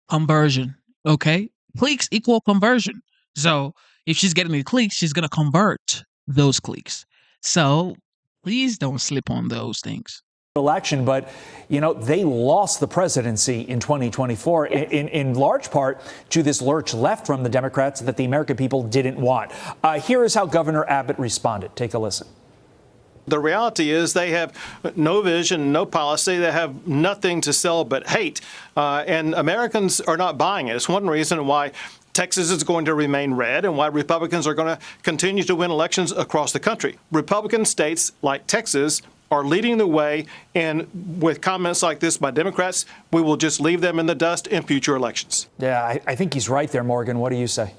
conversion. Okay, cliques equal conversion. So if she's getting the cliques, she's gonna convert those cliques. So please don't slip on those things. Election, but you know they lost the presidency in 2024 in large part to this lurch left from the Democrats that the American people didn't want. Here is how Governor Abbott responded. Take a listen. The reality is they have no vision, no policy. They have nothing to sell but hate. And Americans are not buying it. It's one reason why Texas is going to remain red and why Republicans are going to continue to win elections across the country. Republican states like Texas are leading the way, and with comments like this by Democrats, we will just leave them in the dust in future elections. Yeah, I think he's right there, Morgan. What do you say?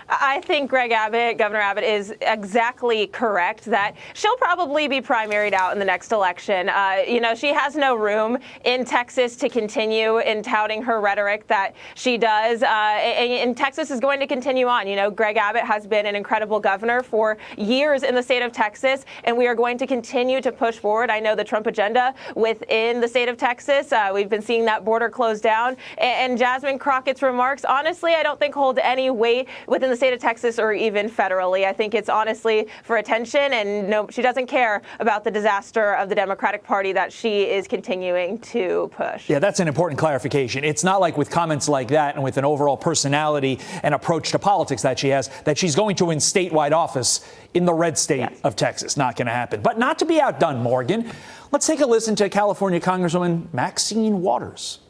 I think Governor Abbott is exactly correct that she'll probably be primaried out in the next election. She has no room in Texas to continue in touting her rhetoric that she does. And Texas is going to continue on. Greg Abbott has been an incredible governor for years in the state of Texas, and we are going to continue to push forward. I know the Trump agenda within the state of Texas. We've been seeing that border closed down. And Jasmine Crockett's remarks, honestly, I don't think hold any weight within the state of Texas or even federally. I think it's honestly for attention, and no, she doesn't care about the disaster of the Democratic Party that she is continuing to push. Yeah, that's an important clarification. It's not like with comments like that and with an overall personality and approach to politics that she has, that she's going to win statewide office in the red state of Texas. Not going to happen. But not to be outdone, Morgan, let's take a listen to California Congresswoman Maxine Waters.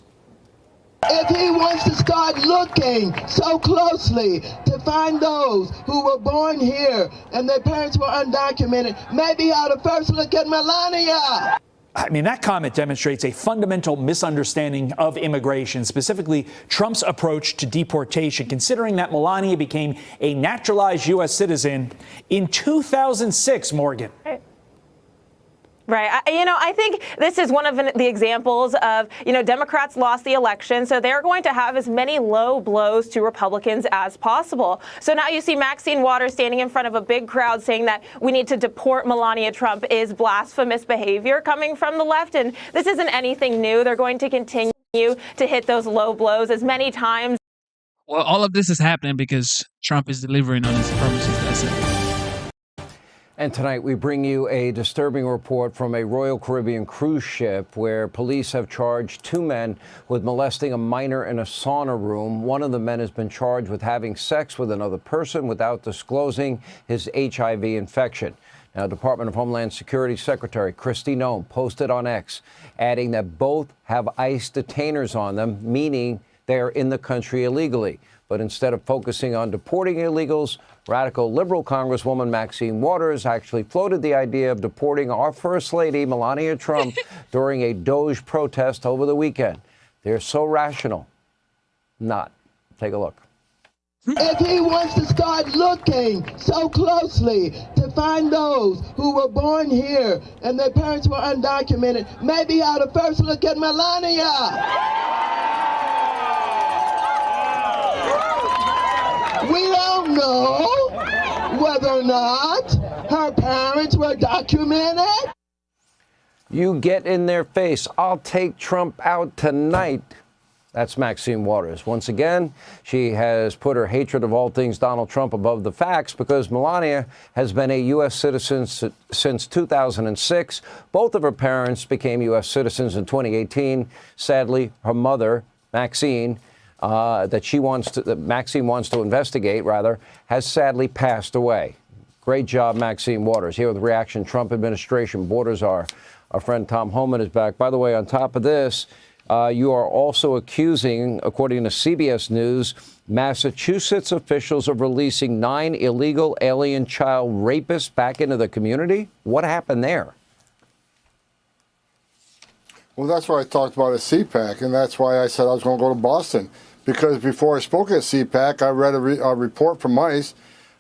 If he wants to start looking so closely to find those who were born here and their parents were undocumented, maybe he ought to first look at Melania. I mean, that comment demonstrates a fundamental misunderstanding of immigration, specifically Trump's approach to deportation, considering that Melania became a naturalized U.S. citizen in 2006, Morgan. Right. I think this is one of the examples of, Democrats lost the election, so they're going to have as many low blows to Republicans as possible. So now you see Maxine Waters standing in front of a big crowd saying that we need to deport Melania Trump is blasphemous behavior coming from the left. And this isn't anything new. They're going to continue to hit those low blows as many times. Well, all of this is happening because Trump is delivering on his promises. That's it. And tonight we bring you a disturbing report from a Royal Caribbean cruise ship where police have charged 2 men with molesting a minor in a sauna room. One of the men has been charged with having sex with another person without disclosing his HIV infection. Now, Department of Homeland Security Secretary Kristi Noem posted on X, adding that both have ICE detainers on them, meaning they are in the country illegally. But instead of focusing on deporting illegals, radical liberal Congresswoman Maxine Waters actually floated the idea of deporting our First Lady, Melania Trump, during a Doge protest over the weekend. They're so rational. Not. Take a look. If he wants to start looking so closely to find those who were born here and their parents were undocumented, maybe he ought to first look at Melania. We don't know whether or not her parents were documented. You get in their face. I'll take Trump out tonight. That's Maxine Waters. Once again, she has put her hatred of all things Donald Trump above the facts because Melania has been a U.S. citizen since 2006. Both of her parents became U.S. citizens in 2018. Sadly, her mother, Maxine, that Maxine wants to investigate, has sadly passed away. Great job, Maxine Waters. Here with reaction, Trump administration borders are. Our friend Tom Homan is back. By the way, on top of this, you are also accusing, according to CBS News, Massachusetts officials of releasing 9 illegal alien child rapists back into the community. What happened there? Well, that's what I talked about at CPAC, and that's why I said I was going to go to Boston. Because before I spoke at CPAC, I read a report from ICE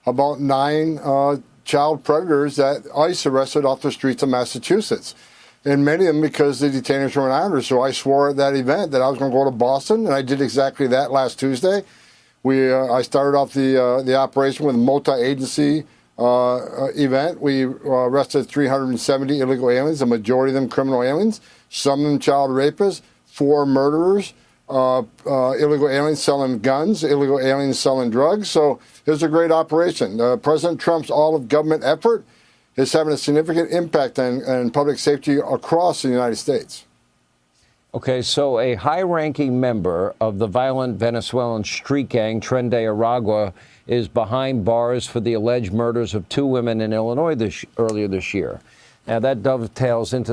about 9 child predators that ICE arrested off the streets of Massachusetts. And many of them because the detainers were armed. So I swore at that event that I was going to go to Boston, and I did exactly that last Tuesday. I started off the operation with a multi-agency event. We arrested 370 illegal aliens, the majority of them criminal aliens, some of them child rapists, 4 murderers, illegal aliens selling guns, illegal aliens selling drugs. So it was a great operation. President Trump's all-of-government effort is having a significant impact on public safety across the United States. Okay, so a high-ranking member of the violent Venezuelan street gang, Tren de Aragua, is behind bars for the alleged murders of 2 women in Illinois earlier this year. Now, that dovetails into that.